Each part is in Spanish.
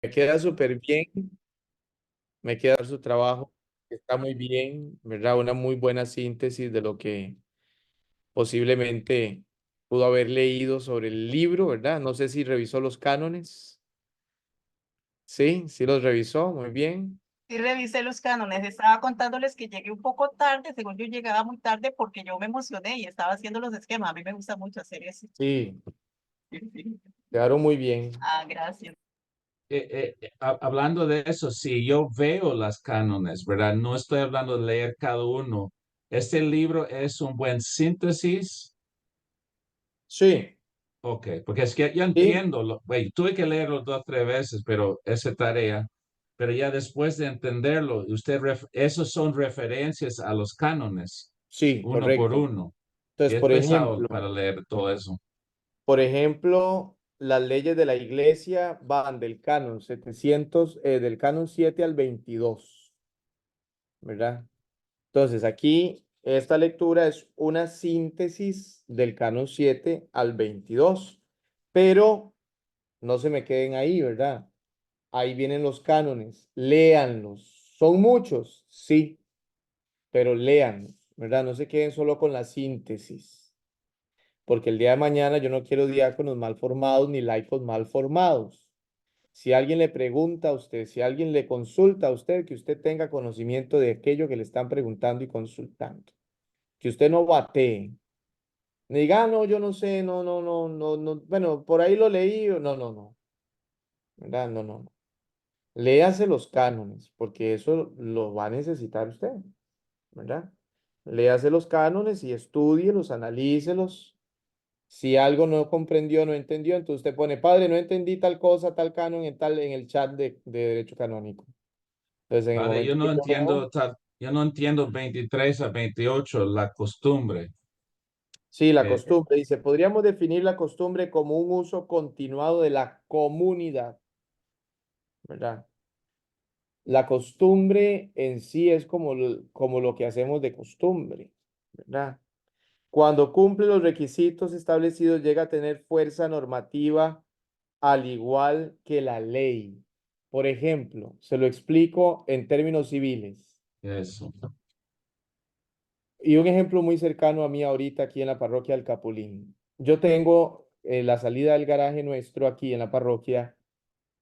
Me queda súper bien, me queda su trabajo, está muy bien, ¿verdad? Una muy buena síntesis de lo que posiblemente pudo haber leído sobre el libro, ¿verdad? No sé si revisó los cánones. Sí, sí los revisó, muy bien. Sí, revisé los cánones, estaba contándoles que llegué un poco tarde, según yo llegaba muy tarde porque yo me emocioné y estaba haciendo los esquemas. A mí me gusta mucho hacer eso. Sí, Sí, sí. quedaron muy bien. Ah, gracias. Hablando de eso, sí, yo veo las cánones, ¿verdad? No estoy hablando de leer cada uno. Este libro es un buen síntesis. Sí, Ok, porque es que yo sí, entiendo, güey, tuve que leerlo dos, tres veces, pero esa tarea, pero ya después de entenderlo, esos son referencias a los cánones, sí, uno por correcto. uno. Y Entonces, es pesado para leer todo eso. por ejemplo, las leyes de la iglesia van del canon 700, del canon 7 al 22, ¿verdad? Entonces, aquí esta lectura es una síntesis del canon 7 al 22, pero no se me queden ahí, ¿verdad? Ahí vienen los cánones, léanlos. ¿Son muchos? Sí, pero léanlos, ¿verdad? No se queden solo con la síntesis, porque el día de mañana yo no quiero diáconos mal formados ni laicos mal formados. Si alguien le pregunta a usted, si alguien le consulta a usted, que usted tenga conocimiento de aquello que le están preguntando y consultando. Que usted no batee. Ni diga, "Ah, no, yo no sé, no, no, no, no, no, bueno, por ahí lo leí, no, no, no, ¿verdad? No, no, no. Léase los cánones, porque eso lo va a necesitar usted, ¿verdad? Léase los cánones y estúdielos, analícelos. Si algo no comprendió, no entendió, entonces usted pone, padre, no entendí tal cosa, tal canon en el chat de derecho canónico. Entonces, en el Vale, momento que yo veo, yo no entiendo 23 a 28 la costumbre. sí, la Eh, costumbre, dice, podríamos definir la costumbre como un uso continuado de la comunidad, ¿verdad? La costumbre en sí es como lo que hacemos de costumbre, ¿verdad? Cuando cumple los requisitos establecidos, llega a tener fuerza normativa al igual que la ley. Por ejemplo, se lo explico en términos civiles. eso. Y un ejemplo muy cercano a mí ahorita aquí en la parroquia del Capulín. Yo tengo la salida del garaje nuestro aquí en la parroquia,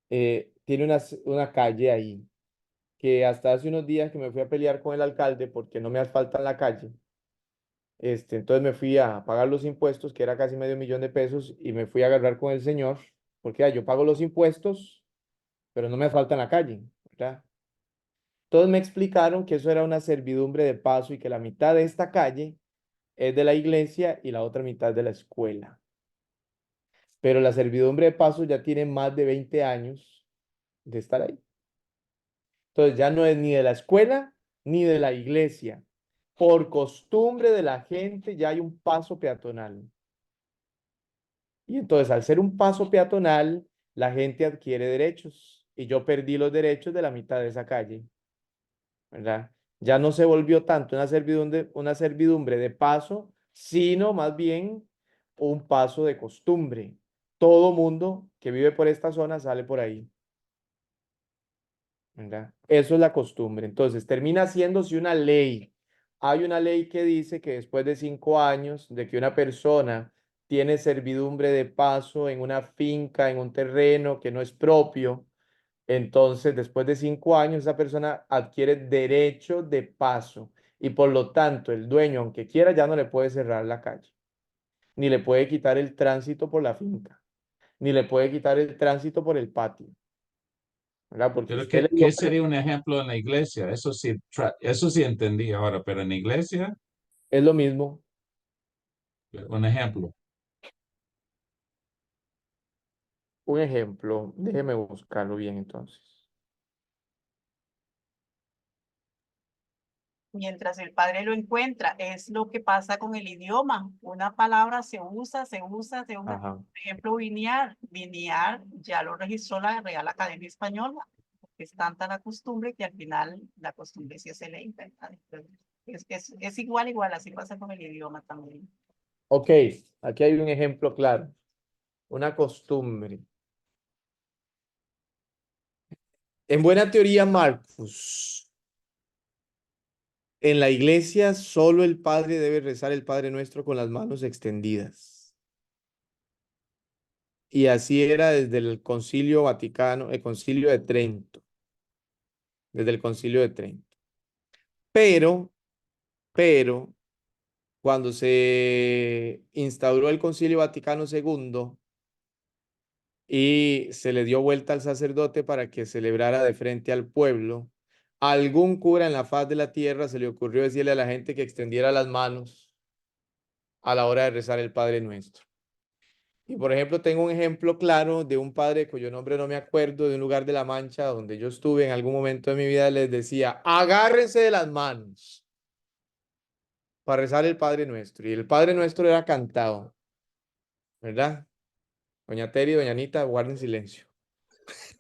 tiene una calle ahí, que hasta hace unos días que me fui a pelear con el alcalde porque no me asfaltan la calle. Entonces me fui a pagar los impuestos, que era casi medio millón de pesos, y me fui a agarrar con el señor, porque yo pago los impuestos, pero no me asfaltan la calle, ¿verdad? Todos me explicaron que eso era una servidumbre de paso y que la mitad de esta calle es de la iglesia y la otra mitad de la escuela. Pero la servidumbre de paso ya tiene más de 20 años de estar ahí. Entonces ya no es ni de la escuela ni de la iglesia. Por costumbre de la gente ya hay un paso peatonal. Y entonces al ser un paso peatonal, la gente adquiere derechos. Y yo perdí los derechos de la mitad de esa calle, ¿verdad? Ya no se volvió tanto una servidumbre de paso, sino más bien un paso de costumbre. Todo mundo que vive por esta zona sale por ahí, ¿verdad? Eso es la costumbre. Entonces, termina haciéndose una ley. Hay una ley que dice que después de 5 años de que una persona tiene servidumbre de paso en una finca, en un terreno que no es propio, entonces después de 5 años esa persona adquiere derecho de paso y por lo tanto el dueño, aunque quiera, ya no le puede cerrar la calle, ni le puede quitar el tránsito por la finca, ni le puede quitar el tránsito por el patio, ¿verdad? Porque Pero usted le dio ¿qué sería un ejemplo en la iglesia? Eso sí entendí ahora, pero en la iglesia, es lo mismo. un ejemplo. Un ejemplo, déjeme buscarlo bien entonces. Mientras el padre lo encuentra, es lo que pasa con el idioma. Una palabra se usa, se usa, se usa. Ajá. Por ejemplo, viniar. Viniar ya lo registró la Real Academia Española. Es tanta la costumbre que al final la costumbre sí se ley, ¿verdad? Entonces, es igual, igual, así pasa con el idioma también. Ok, aquí hay un ejemplo claro, una costumbre. En buena teoría, Marcos, en la iglesia solo el padre debe rezar el Padre Nuestro con las manos extendidas. Y así era desde el Concilio Vaticano, el Concilio de Trento, desde el Concilio de Trento. Pero, pero, cuando se instauró el Concilio Vaticano II y se le dio vuelta al sacerdote para que celebrara de frente al pueblo, a algún cura en la faz de la tierra se le ocurrió decirle a la gente que extendiera las manos a la hora de rezar el Padre Nuestro. Y por ejemplo, tengo un ejemplo claro de un padre cuyo nombre no me acuerdo, de un lugar de La Mancha donde yo estuve en algún momento de mi vida, les decía, agárrense de las manos para rezar el Padre Nuestro. Y el Padre Nuestro era cantado, ¿verdad? Doña Teri, doña Anita, guarden silencio.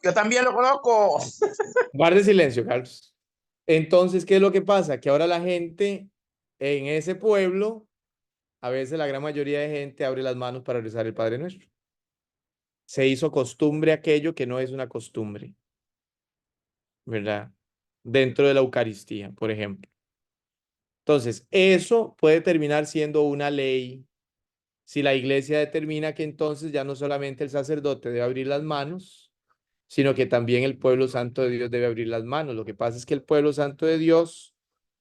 Yo también lo conozco. Guarden silencio, Carlos. Entonces, ¿qué es lo que pasa? Que ahora la gente en ese pueblo, a veces la gran mayoría de gente abre las manos para rezar el Padre Nuestro. Se hizo costumbre aquello que no es una costumbre, ¿verdad? Dentro de la Eucaristía, por ejemplo. Entonces, eso puede terminar siendo una ley si la iglesia determina que entonces ya no solamente el sacerdote debe abrir las manos, sino que también el pueblo santo de Dios debe abrir las manos. Lo que pasa es que el pueblo santo de Dios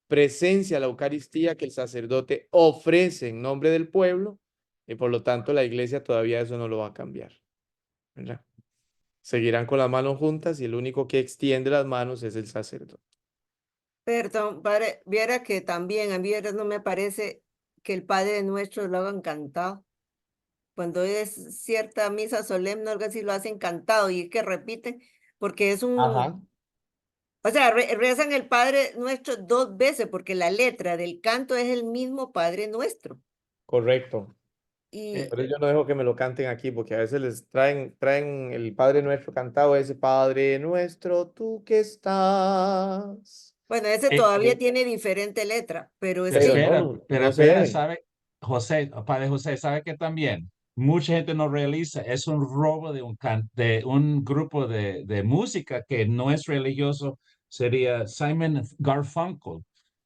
presencia la Eucaristía que el sacerdote ofrece en nombre del pueblo y por lo tanto la iglesia todavía eso no lo va a cambiar, ¿verdad? Seguirán con las manos juntas y el único que extiende las manos es el sacerdote. Perdón, padre, viera que también a mí ahora no me parece que el Padre Nuestro lo hagan cantado. Cuando es cierta misa solemne, algo así lo hacen cantado y es que repiten, porque es Ajá, o sea, rezan el Padre Nuestro dos veces, porque la letra del canto es el mismo Padre Nuestro. correcto. Y Pero yo no dejo que me lo canten aquí porque a veces les traen el Padre Nuestro cantado, ese Padre Nuestro, tú que estás. bueno, ese Eh, todavía eh, tiene diferente letra, pero es Pero que, no, espera, no, pero no se espera, deben. ¿sabe? José, padre José, ¿sabe que también? Mucha gente no realiza, es un robo de de un grupo de música que no es religioso, sería Simon Garfunkel.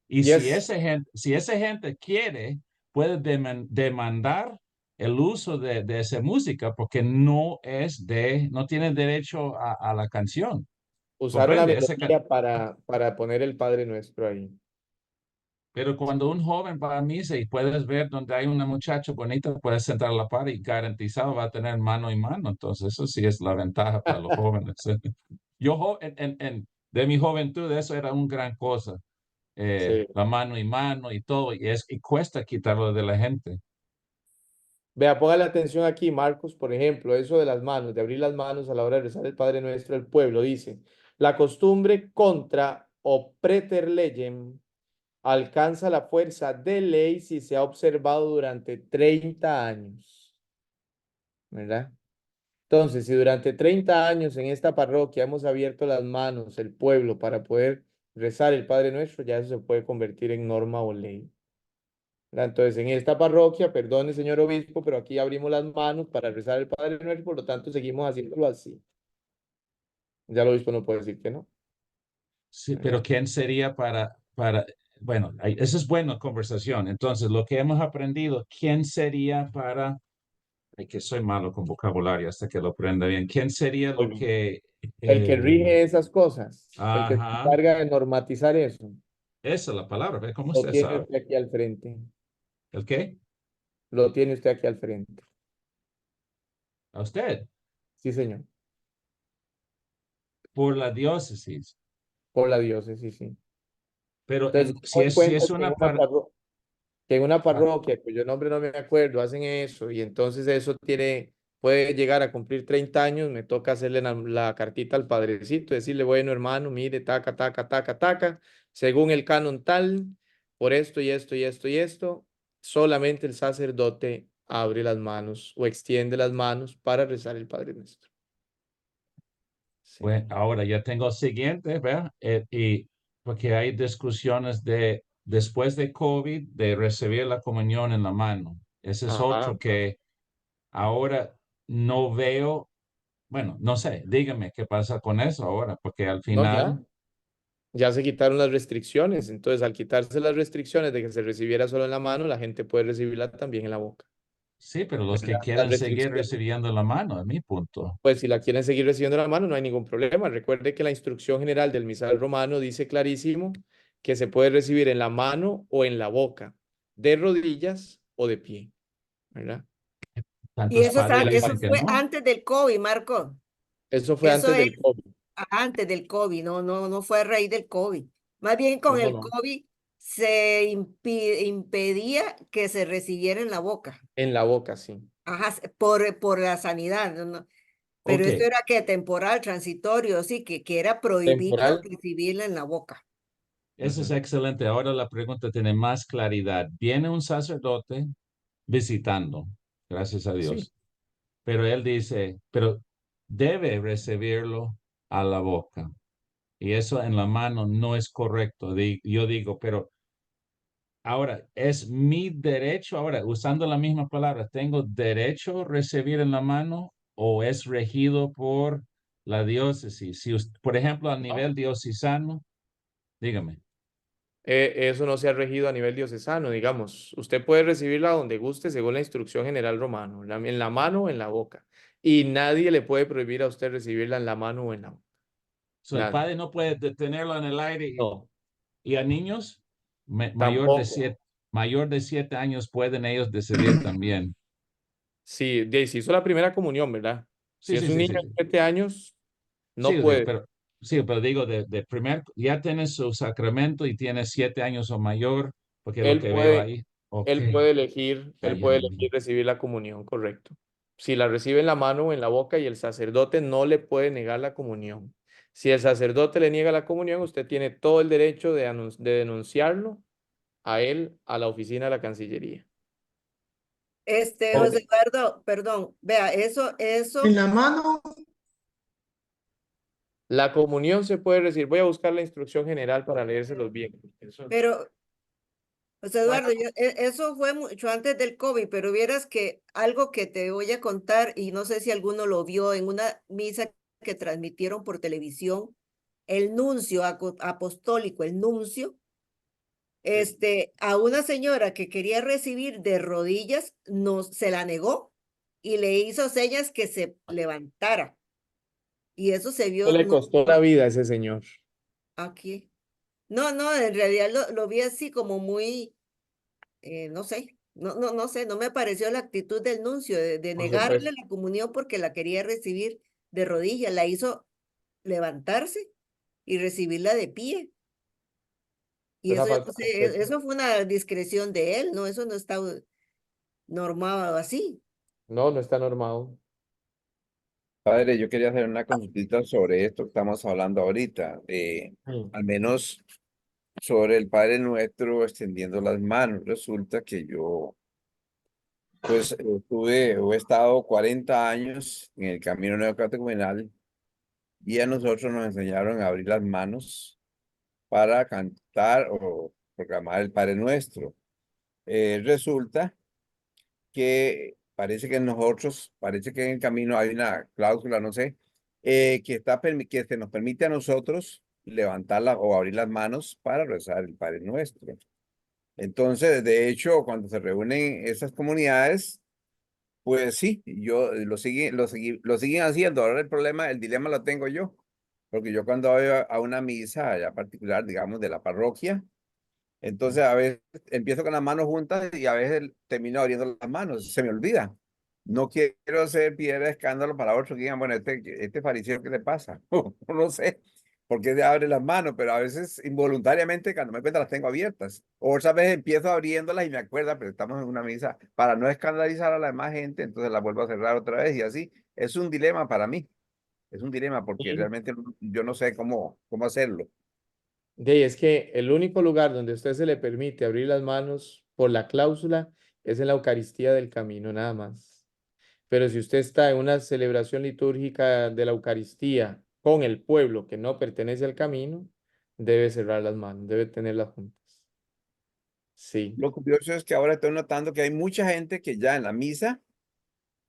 Y Yes, si esa gente quiere, puede demandar el uso de esa música porque no tiene derecho a la canción. usaron la ¿Comprende? melodía para poner el Padre Nuestro ahí. Pero cuando un joven va a misa y puedes ver donde hay una muchacha bonita, puedes sentar a la par y garantizado va a tener mano y mano. Entonces, eso sí es la ventaja para los jóvenes. Yo, de mi juventud, eso era una gran cosa. Sí. La mano y mano y todo. Y cuesta quitarlo de la gente. Vea, póngale atención aquí, Marcos, por ejemplo, eso de las manos, de abrir las manos a la hora de rezar el Padre Nuestro, el pueblo dice, la costumbre contra o preter legem alcanza la fuerza de ley si se ha observado durante 30 años, ¿verdad? Entonces, si durante 30 años en esta parroquia hemos abierto las manos, el pueblo, para poder rezar el Padre Nuestro, ya eso se puede convertir en norma o ley. ¿Verdad? Entonces, en esta parroquia, perdone, señor obispo, pero aquí abrimos las manos para rezar el Padre Nuestro, por lo tanto, seguimos haciéndolo así. Ya el obispo no puede decir que no, Sí, pero ¿verdad? ¿quién sería bueno, esa es buena conversación. Entonces, lo que hemos aprendido, ¿quién sería ay, que soy malo con vocabulario hasta que lo aprenda bien? ¿Quién sería Muy lo bien. que, El que rige esas cosas, el que se ajá, encarga de normatizar eso, esa es la palabra, ¿ve? ¿Cómo lo usted tiene sabe? usted aquí al frente. ¿El qué? Lo tiene usted aquí al frente. A usted, Sí, señor. por la diócesis. Por la diócesis, sí. Pero Entonces, si doy si cuenta es que en una una que en una ah, parroquia, cuyo nombre no me acuerdo, hacen eso y entonces eso puede llegar a cumplir 30 años, me toca hacerle la cartita al padrecito, decirle, bueno, hermano, mire, taca, taca, taca, taca, según el canon tal, por esto y esto y esto y esto, solamente el sacerdote abre las manos o extiende las manos para rezar el Padre Nuestro. Sí. bueno, ahora ya tengo el siguiente, ¿verdad? Y porque hay discusiones de después de COVID, de recibir la comunión en la mano. Ese es Ajá. otro que ahora no veo Bueno, no sé, dígame qué pasa con eso ahora, porque al No, final, ya se quitaron las restricciones. Entonces, al quitarse las restricciones de que se recibiera solo en la mano, la gente puede recibirla también en la boca. sí, pero los que ¿Verdad? Las quieran seguir restricciones. recibiendo la mano, es mi punto. Pues si la quieren seguir recibiendo en la mano, no hay ningún problema. Recuerde que la instrucción general del misal romano dice clarísimo que se puede recibir en la mano o en la boca, de rodillas o de pie, ¿verdad? Y Tantos padres eso dicen que fue no. antes del COVID, Marco. Eso fue Eso antes es del COVID. antes del COVID, no fue a raíz del COVID. Más bien No, con no, el no. COVID se impedía que se recibiera en la boca. En la boca, sí. Ajá, por la sanidad, ¿no? Pero Ok, esto era que temporal, transitorio, sí, que era prohibido Temporal. recibirla en la boca. eso es Ujú. excelente. Ahora la pregunta tiene más claridad. Viene un sacerdote visitando, gracias a Sí. Dios, pero él dice, pero debe recibirlo a la boca. Y eso en la mano no es correcto. Yo digo, pero ahora es mi derecho, ahora usando la misma palabra, ¿tengo derecho a recibir en la mano o es regido por la diócesis? Si, por ejemplo, a No. nivel diocesano, dígame. Eso no se ha regido a nivel diocesano, digamos. Usted puede recibirla donde guste según la instrucción general romano, en la mano o en la boca. Y nadie le puede prohibir a usted recibirla en la mano o en la boca. So, el Nadie. padre no puede detenerlo en el aire No, y a niños tampoco. mayor de 7 años pueden ellos decidir también. Sí, se hizo la primera comunión, ¿verdad? Si Sí, es sí, un sí, niño sí, de sí. 7 años, Sí, no puede. sí, pero digo, de primer, ya tienes su sacramento y tienes 7 años o mayor, porque lo Él que veo puede, ahí, ok, él puede elegir recibir la comunión, correcto. Si la recibe en la mano o en la boca y el sacerdote no le puede negar la comunión. Si el sacerdote le niega la comunión, usted tiene todo el derecho de denunciarlo a él a la oficina de la Cancillería. José O Eduardo, perdón, vea, En la mano, la comunión se puede recibir. Voy a buscar la instrucción general para leérselos bien. pero José No hay- Eduardo, eso fue mucho antes del COVID, pero vieras que algo que te voy a contar, y no sé si alguno lo vio en una misa que transmitieron por televisión, el nuncio apostólico, el nuncio, a una señora que quería recibir de rodillas, no, se la negó y le hizo señas que se levantara. Y eso se Eso vio le costó la vida a ese señor. aquí. No, en realidad lo vi así como muy no sé, no sé, no me pareció la actitud del nuncio de Por negarle supuesto. la comunión porque la quería recibir de rodillas, la hizo levantarse y recibirla de pie. Es Y una eso, yo falta no de sé, respeto. eso fue una discreción de él, ¿no? Eso no está normado así. No, no está normado. Padre, yo quería hacer una consultita sobre esto que estamos hablando ahorita, Mm. al menos sobre el Padre Nuestro extendiendo las manos. Resulta que yo, pues, he estado 40 años en el camino neocatecumenal y a nosotros nos enseñaron a abrir las manos para cantar o proclamar el Padre Nuestro. Resulta que parece que en nosotros, parece que en el camino hay una cláusula, no sé, que se nos permite a nosotros levantarla o abrir las manos para rezar el Padre Nuestro. Entonces, de hecho, cuando se reúnen esas comunidades, pues sí, yo lo siguen haciendo. Ahora el problema, el dilema lo tengo yo, porque yo cuando voy a una misa ya particular, digamos, de la parroquia, entonces a veces empiezo con las manos juntas y a veces termino abriendo las manos, se me olvida. No quiero ser piedra de escándalo para otros que digan, bueno, este fariseo, ¿qué le pasa? No sé por qué se abre las manos, pero a veces involuntariamente cuando me cuenta las tengo abiertas. O otras veces empiezo abriéndolas y me acuerdo, pero estamos en una misa para no escandalizar a la demás gente, entonces las vuelvo a cerrar otra vez y así. Es un dilema para mí, es un dilema porque Y realmente yo no sé cómo hacerlo. es que el único lugar donde a usted se le permite abrir las manos por la cláusula es en la Eucaristía del Camino, nada más. Pero si usted está en una celebración litúrgica de la Eucaristía con el pueblo que no pertenece al camino, debe cerrar las manos, debe tenerlas juntas. Sí. Lo curioso es que ahora estoy notando que hay mucha gente que ya en la misa,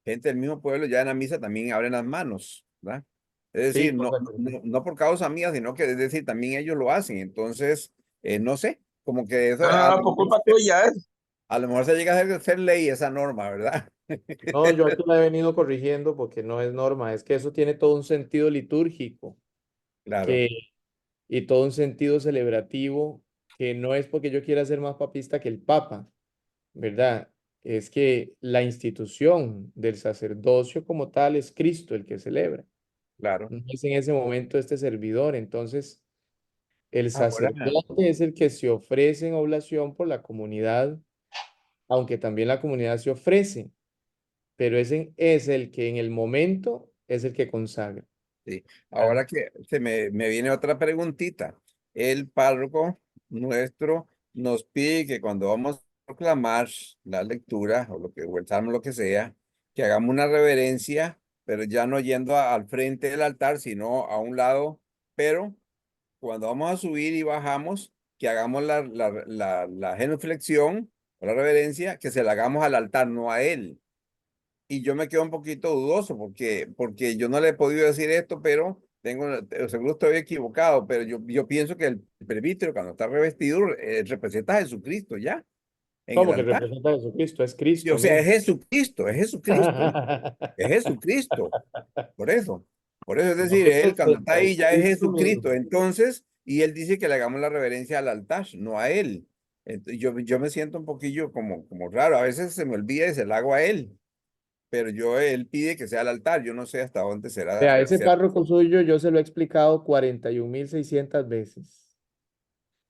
gente del mismo pueblo, ya en la misa también abren las manos. ¿verdad? Es Sí, decir, no, correcto. no por causa mía, sino que es decir, también ellos lo hacen. Entonces, no sé, como que eso No, no, por culpa tuya, ¿eh? a lo mejor se llega a ser ley esa norma, ¿verdad? No, yo aquí la he venido corrigiendo porque no es norma, es que eso tiene todo un sentido litúrgico Claro, que, y todo un sentido celebrativo que no es porque yo quiera ser más papista que el Papa, ¿verdad? Es que la institución del sacerdocio como tal es Cristo el que celebra, claro. no es en ese momento este servidor. Entonces, el Ahora, sacerdote es el que se ofrece en oblación por la comunidad, aunque también la comunidad se ofrece, pero es el que en el momento es el que consagra. sí. Ah, Ahora que me viene otra preguntita. El párroco nuestro nos pide que cuando vamos a proclamar la lectura o lo que, o el salmo, lo que sea, que hagamos una reverencia, pero ya no yendo al frente del altar, sino a un lado, pero cuando vamos a subir y bajamos, que hagamos la genuflexión o la reverencia, que se la hagamos al altar, no a él. Y yo me quedo un poquito dudoso porque yo no le he podido decir esto, pero seguro estoy equivocado, pero yo pienso que el presbítero cuando está revestido representa a Jesucristo ya en el ¿Cómo que altar. representa a Jesucristo? Es Y, o Cristo sea, mismo. Es Jesucristo, es Jesucristo. Por eso, es No decir, él cuando está representa, ahí es ya es Cristo Jesucristo. mismo. Entonces, y él dice que le hagamos la reverencia al altar, no a él. Yo me siento un poquillo como raro. A veces se me olvida y se la hago a él, pero él pide que sea al altar. Yo no sé hasta dónde será. Vea, ese párroco suyo yo se lo he explicado 41.600 veces,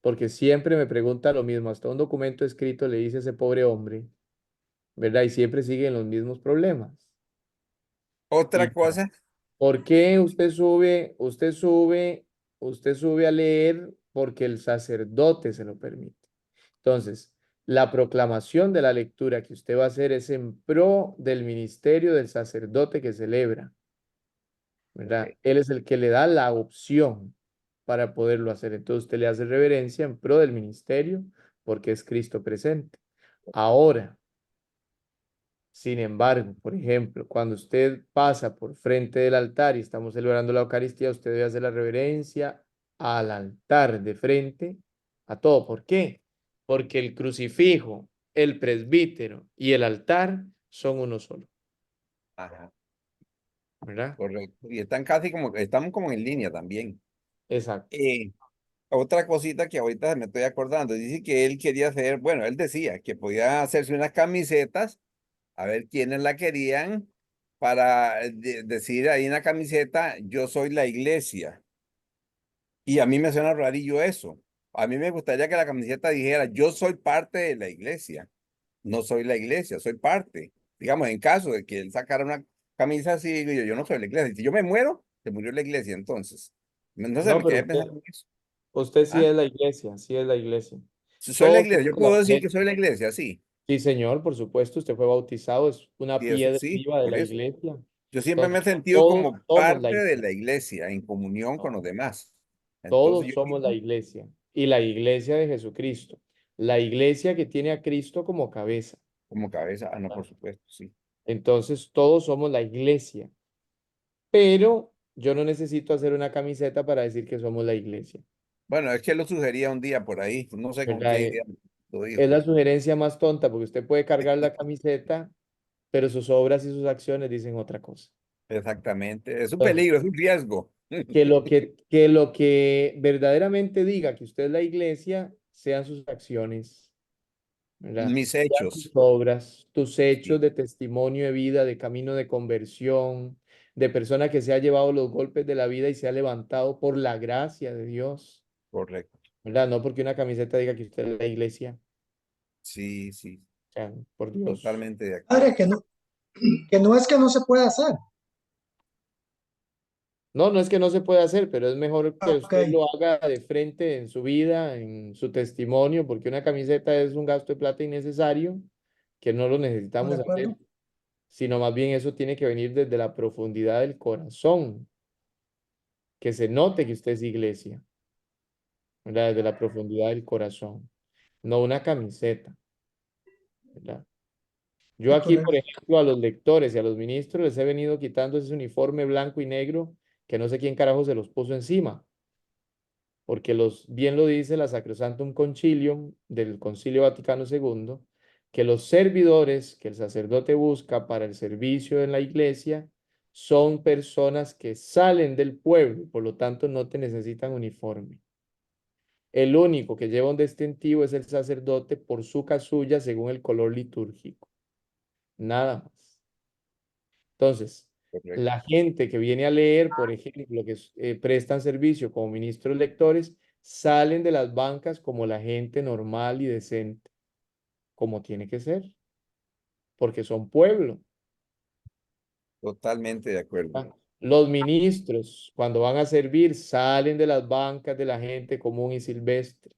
porque siempre me pregunta lo mismo. Hasta un documento escrito le dice a ese pobre hombre, ¿verdad? Y siempre siguen los mismos problemas. Otra ¿Y cosa, por qué usted sube a leer? Porque el sacerdote se lo permite. Entonces, la proclamación de la lectura que usted va a hacer es en pro del ministerio del sacerdote que celebra, ¿verdad? ok, Él es el que le da la opción para poderlo hacer. Entonces, usted le hace reverencia en pro del ministerio porque es Cristo presente. Ahora, sin embargo, por ejemplo, cuando usted pasa por frente del altar y estamos celebrando la Eucaristía, usted debe hacer la reverencia al altar de frente a todo. ¿Por qué? Porque el crucifijo, el presbítero y el altar son uno solo, ajá, ¿verdad? correcto. Y estamos como en línea también. Exacto. Eh, Otra cosita que ahorita me estoy acordando, dice que él quería hacer, bueno, él decía que podía hacerse unas camisetas, a ver quiénes la querían, para decir ahí en la camiseta, yo soy la iglesia. Y a mí me suena rarillo eso. A mí me gustaría que la camiseta dijera, yo soy parte de la iglesia, no soy la iglesia, soy parte. Digamos, en caso de que él sacara una camisa así, digo yo no soy la iglesia. Si yo me muero, se murió la iglesia entonces. No sé, No, me pero quedé usted, pensando en eso. usted sí ¿Ah? es la iglesia, sí es la iglesia. Si soy la Todos iglesia, yo somos puedo la decir que iglesia. soy la iglesia, sí. Sí, señor, por supuesto, usted fue bautizado, es una Y eso piedra sí, viva de por la eso. iglesia. Yo siempre me Entonces, he sentido todos como somos la parte de iglesia. la iglesia, en comunión con los No, demás. Entonces todos yo somos la digo, iglesia y la iglesia de Jesucristo. La iglesia que tiene a Cristo como cabeza. como cabeza, no, ¿Verdad? por supuesto, sí. Entonces, todos somos la iglesia, pero yo no necesito hacer una camiseta para decir que somos la iglesia. Bueno, es que lo sugería un día por ahí, no sé con ¿Verdad? qué idea lo Es dijo. la sugerencia más tonta porque usted puede cargar la camiseta, pero sus obras y sus acciones dicen otra cosa. Exactamente, es un Entonces, peligro, es un riesgo. que lo que verdaderamente diga que usted es la iglesia sean sus acciones, ¿verdad? Mis Sean tus hechos, obras, tus hechos sí, de testimonio de vida, de camino de conversión, de persona que se ha llevado los golpes de la vida y se ha levantado por la gracia de Dios, correcto. ¿verdad? No porque una camiseta diga que usted es la iglesia, Sí, sí, o sea, por Dios. totalmente de Padre, acuerdo. que no es que no se pueda hacer. No, no es que no se pueda hacer, pero es mejor que Ok, usted lo haga de frente en su vida, en su testimonio, porque una camiseta es un gasto de plata innecesario que no lo ¿estamos de necesitamos hacer, acuerdo? sino más bien eso tiene que venir desde la profundidad del corazón, que se note que usted es iglesia, ¿verdad? Desde la profundidad del corazón, no una camiseta, ¿verdad? Yo aquí, por correcto. ejemplo, a los lectores y a los ministros les he venido quitando ese uniforme blanco y negro que no sé quién carajo se los puso encima, porque bien lo dice la Sacrosanctum Concilium del Concilio Vaticano II, que los servidores que el sacerdote busca para el servicio en la iglesia son personas que salen del pueblo, por lo tanto no te necesitan uniforme. El único que lleva un distintivo es el sacerdote por su casulla según el color litúrgico. Nada más. Entonces, Correcto. la gente que viene a leer, por ejemplo, que prestan servicio como ministros lectores, salen de las bancas como la gente normal y decente, como tiene que ser, porque son pueblo. Totalmente de acuerdo. ¿Va? Los ministros, cuando van a servir, salen de las bancas de la gente común y silvestre,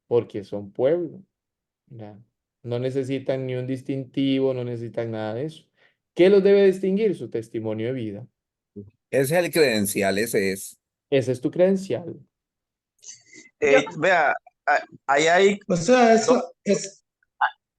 porque son pueblo. ¿Ya? No necesitan ni un distintivo, no necesitan nada de eso. ¿Qué los debe distinguir? Su testimonio de vida. Ese es el credencial, ese es. Ese es tu credencial. Yo, Vea, ahí hay, O sea, do- eso es,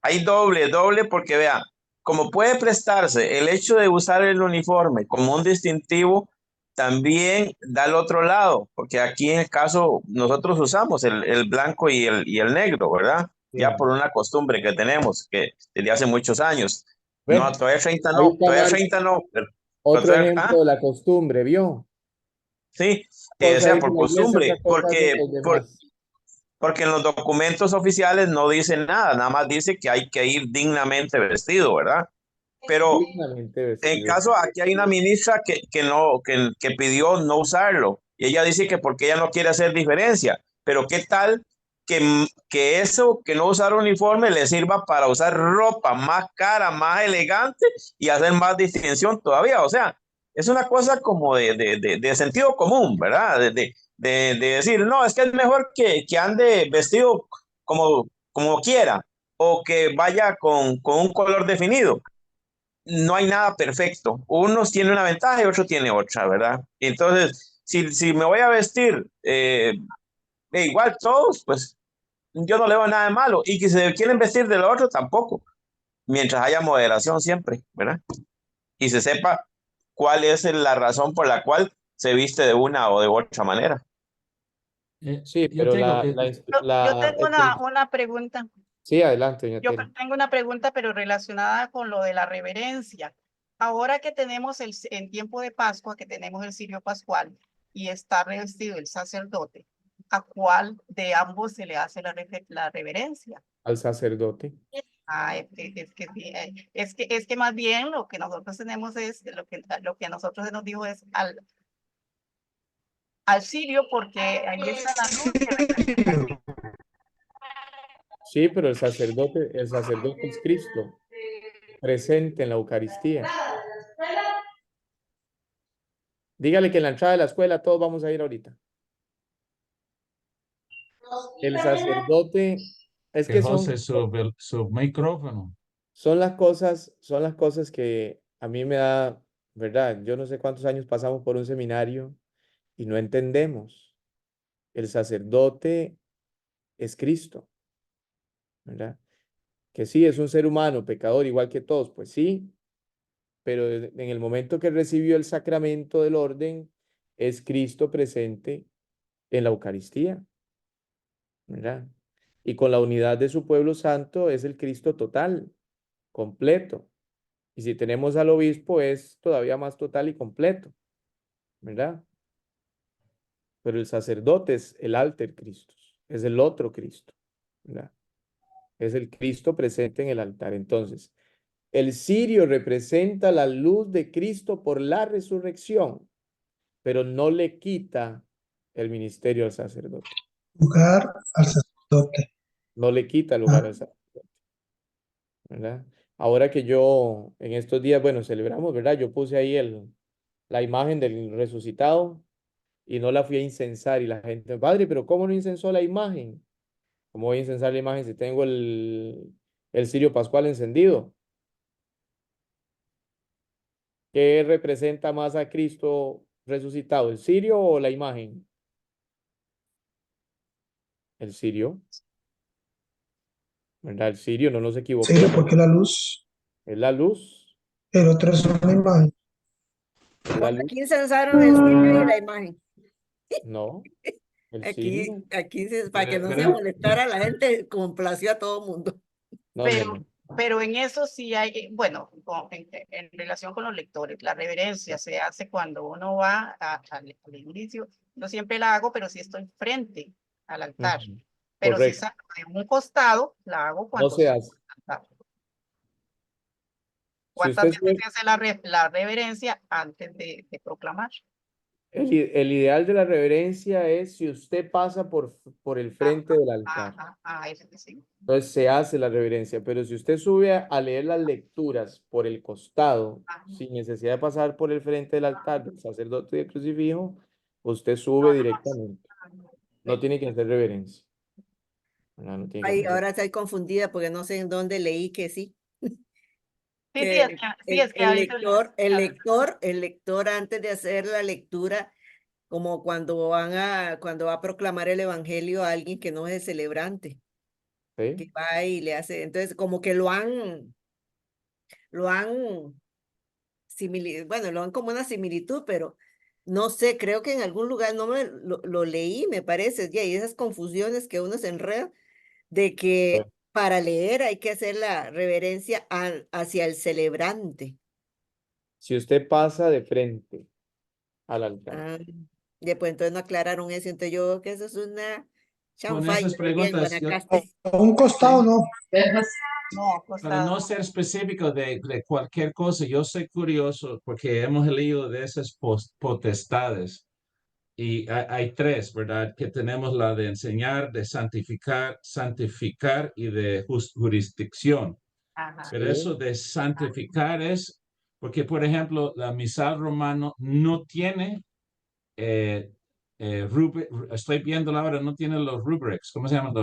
hay doble, porque vea, como puede prestarse el hecho de usar el uniforme como un distintivo, también da al otro lado, porque aquí en el caso nosotros usamos el blanco y el negro, ¿verdad? Ya Sí. por una costumbre que tenemos, que desde hace muchos años. No, Bueno, todavía 30 ahí no, está todavía mal 30 no. otro ejemplo ¿Ah? de la costumbre, ¿vio? Sí, o Cosa sea, dice por la iglesia, costumbre, otra cosa hacen los demás. porque en los documentos oficiales no dice nada, nada más dice que hay que ir dignamente vestido, ¿verdad? Pero Dignamente en vestido. caso, aquí hay una ministra que pidió no usarlo y ella dice que porque ella no quiere hacer diferencia, pero ¿qué tal que eso, que no usar uniforme le sirva para usar ropa más cara, más elegante y hacer más distinción todavía? O sea, es una cosa como de sentido común, ¿verdad? De decir, no, es que es mejor que ande vestido como quiera o que vaya con un color definido. No hay nada perfecto. Unos tienen una ventaja y otros tiene otra, ¿verdad? Entonces, si me voy a vestir igual todos, pues yo no le veo nada de malo. Y que se quieren vestir de lo otro tampoco, mientras haya moderación siempre, ¿verdad? Y se sepa cuál es la razón por la cual se viste de una o de otra manera. Sí, Yo pero tengo que, yo tengo una pregunta. Sí, adelante, doña Yo Tere. tengo una pregunta, pero relacionada con lo de la reverencia. Ahora que tenemos en tiempo de Pascua, que tenemos el cirio pascual y está revestido el sacerdote, ¿a cuál de ambos se le hace la reverencia? Al sacerdote. Ah, es que más bien lo que nosotros tenemos es, lo que a nosotros se nos dijo es al cirio, porque ahí está la luz que representa. Sí, pero el sacerdote es Cristo, presente en la Eucaristía. Dígale que en la entrada de la escuela todos vamos a ir ahorita. El sacerdote, es que que José su micrófono. son las cosas que a mí me da, ¿verdad? Yo no sé cuántos años pasamos por un seminario y no entendemos. El sacerdote es Cristo, ¿verdad? Que sí, es un ser humano, pecador, igual que todos, pues sí, pero en el momento que recibió el sacramento del orden, es Cristo presente en la Eucaristía, ¿verdad? Y con la unidad de su pueblo santo es el Cristo total, completo. Y si tenemos al obispo es todavía más total y completo, ¿verdad? Pero el sacerdote es el alter Christus, es el otro Cristo, ¿verdad? Es el Cristo presente en el altar. Entonces, el cirio representa la luz de Cristo por la resurrección, pero no le quita el ministerio al sacerdote. lugar al sacerdote. No le quita el lugar Ah, al sacerdote, ¿verdad? Ahora que yo en estos días, bueno, celebramos, ¿verdad? Yo puse ahí la imagen del resucitado y no la fui a incensar y la gente, padre, pero ¿cómo no incensó la imagen? ¿Cómo voy a incensar la imagen si tengo el cirio pascual encendido? ¿Qué representa más a Cristo resucitado, el cirio o la imagen? El cirio. ¿verdad? El cirio, no nos Sí, equivoquemos, porque la luz, es la luz, el otro es una imagen. es la luz, Aquí censaron el cirio y la imagen. no, el Aquí, cirio, para que no se Pero molestara la gente, complació a todo mundo. no, no, Pero, no. pero en eso sí hay, bueno, en relación con los lectores, la reverencia se hace cuando uno va al inicio. Yo siempre la hago, pero si estoy frente al altar. Ujú, Pero si correcto, salgo de un costado, la hago no cuando se subo hace. al altar. Si ¿Cuántas usted veces sube, se hace la reverencia antes de proclamar? el ideal de la reverencia es si usted pasa por el frente del altar. Eso sí. Entonces se hace la reverencia, pero si usted sube a leer las lecturas por el costado, Ajá. sin necesidad de pasar por el frente del altar del sacerdote del crucifijo, usted No, sube no, directamente. No tiene que hacer reverencia. No tiene que Ay, hacer ahora estoy confundida porque no sé en dónde leí que sí. Sí, sí, Que sí, es que el ahí se lector, el lector antes de hacer la lectura, como cuando va a proclamar el evangelio a alguien que no es el celebrante, ¿sí? que va y le hace, entonces como que lo han bueno, lo han como una similitud, pero no sé, creo que en algún lugar no lo leí, me parece, y esas confusiones que uno se enreda de Bueno, que para leer hay que hacer la reverencia hacia el celebrante. si usted pasa de frente al altar, Ah, después entonces no aclararon eso, entonces yo creo que eso es una con chanfalla, esas diría en preguntas, yo, Guanacaste. A un costado sí, no. no, para no acostado. ser específico de cualquier cosa, yo soy curioso porque hemos leído de esas potestades y hay tres, ¿verdad? Que tenemos la de enseñar, de santificar y de jurisdicción. Ajá. Pero ¿sí? eso de santificar es porque, por ejemplo, la misal romano no tiene, estoy viendo ahora, no tiene los rubrics, ¿cómo se llaman?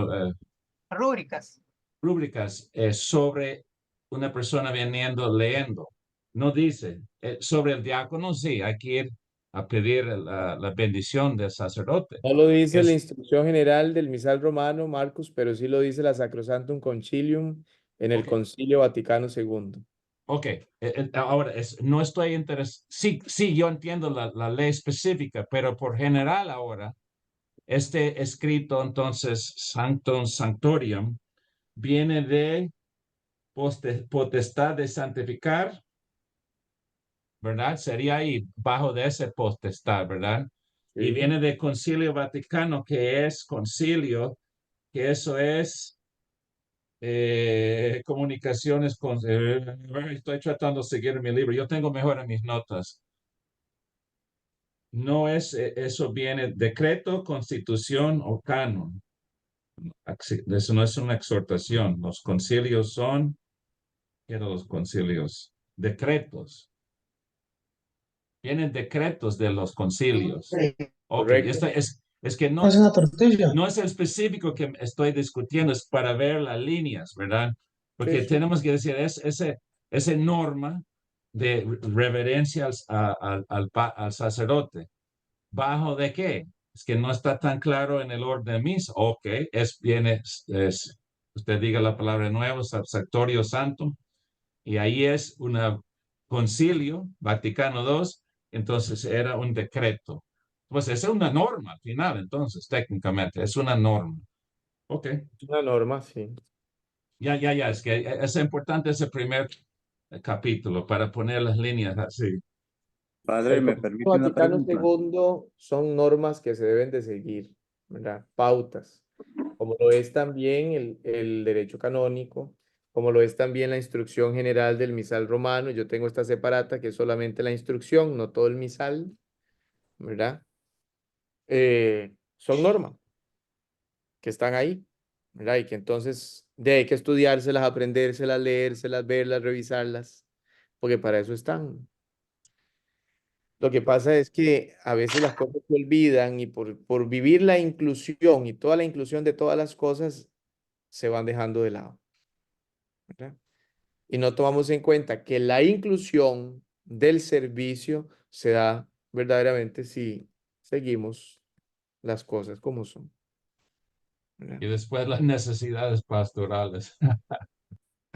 Rúbricas. Rúbricas sobre una persona viniendo leyendo. No dice. Sobre el diácono, sí, hay que ir a pedir la bendición del sacerdote. No lo dice la Es, instrucción general del misal romano, Marcus, pero sí lo dice la Sacrosanctum Concilium en el ok, Concilio Vaticano II. ok. Ahora, no estoy interesado. Sí, sí, yo entiendo la ley específica, pero por general ahora, este escrito entonces, Sanctum Sanctorium, viene de potestad de santificar, ¿verdad? Sería ahí bajo de ese potestad, ¿verdad? Y ¿Sí? viene de Concilio Vaticano, que es concilio, que eso es comunicaciones con... estoy tratando de seguir mi libro. Yo tengo mejor en mis notas. No es, eso viene decreto, constitución o canon. Eso no es una exhortación. Los concilios son, ¿qué eran los concilios? Decretos. Vienen decretos de los concilios. Ok, Correcto. es que Es una tortilla. no es el específico que estoy discutiendo, es para ver las líneas, ¿verdad? Sí, Porque sí. tenemos que decir, ese norma de reverencia al sacerdote. ¿Bajo de qué? Es que no está tan claro en el orden de misa. Ok, usted diga la palabra nueva, Sanctorio Santo, y ahí es un concilio, Vaticano II, entonces era un decreto. Pues es una norma al final, entonces, técnicamente, es una norma. Ok, Una norma, sí. ya, es que es importante ese primer capítulo para poner las líneas así. Padre, El ¿me Concilio permite una Vaticano pregunta? II son normas que se deben de seguir, ¿verdad? Pautas, como lo es también el derecho canónico, como lo es también la instrucción general del misal romano. Yo tengo esta separata que es solamente la instrucción, no todo el misal, ¿verdad? Son normas que están ahí, ¿verdad? Y que entonces hay que estudiárselas, aprendérselas, leérselas, verlas, revisarlas, porque para eso están. Lo que pasa es que a veces las cosas se olvidan y por vivir la inclusión y toda la inclusión de todas las cosas se van dejando de lado, ¿verdad? Y no tomamos en cuenta que la inclusión del servicio se da verdaderamente si seguimos las cosas como son. ¿verdad? Y después las necesidades pastorales.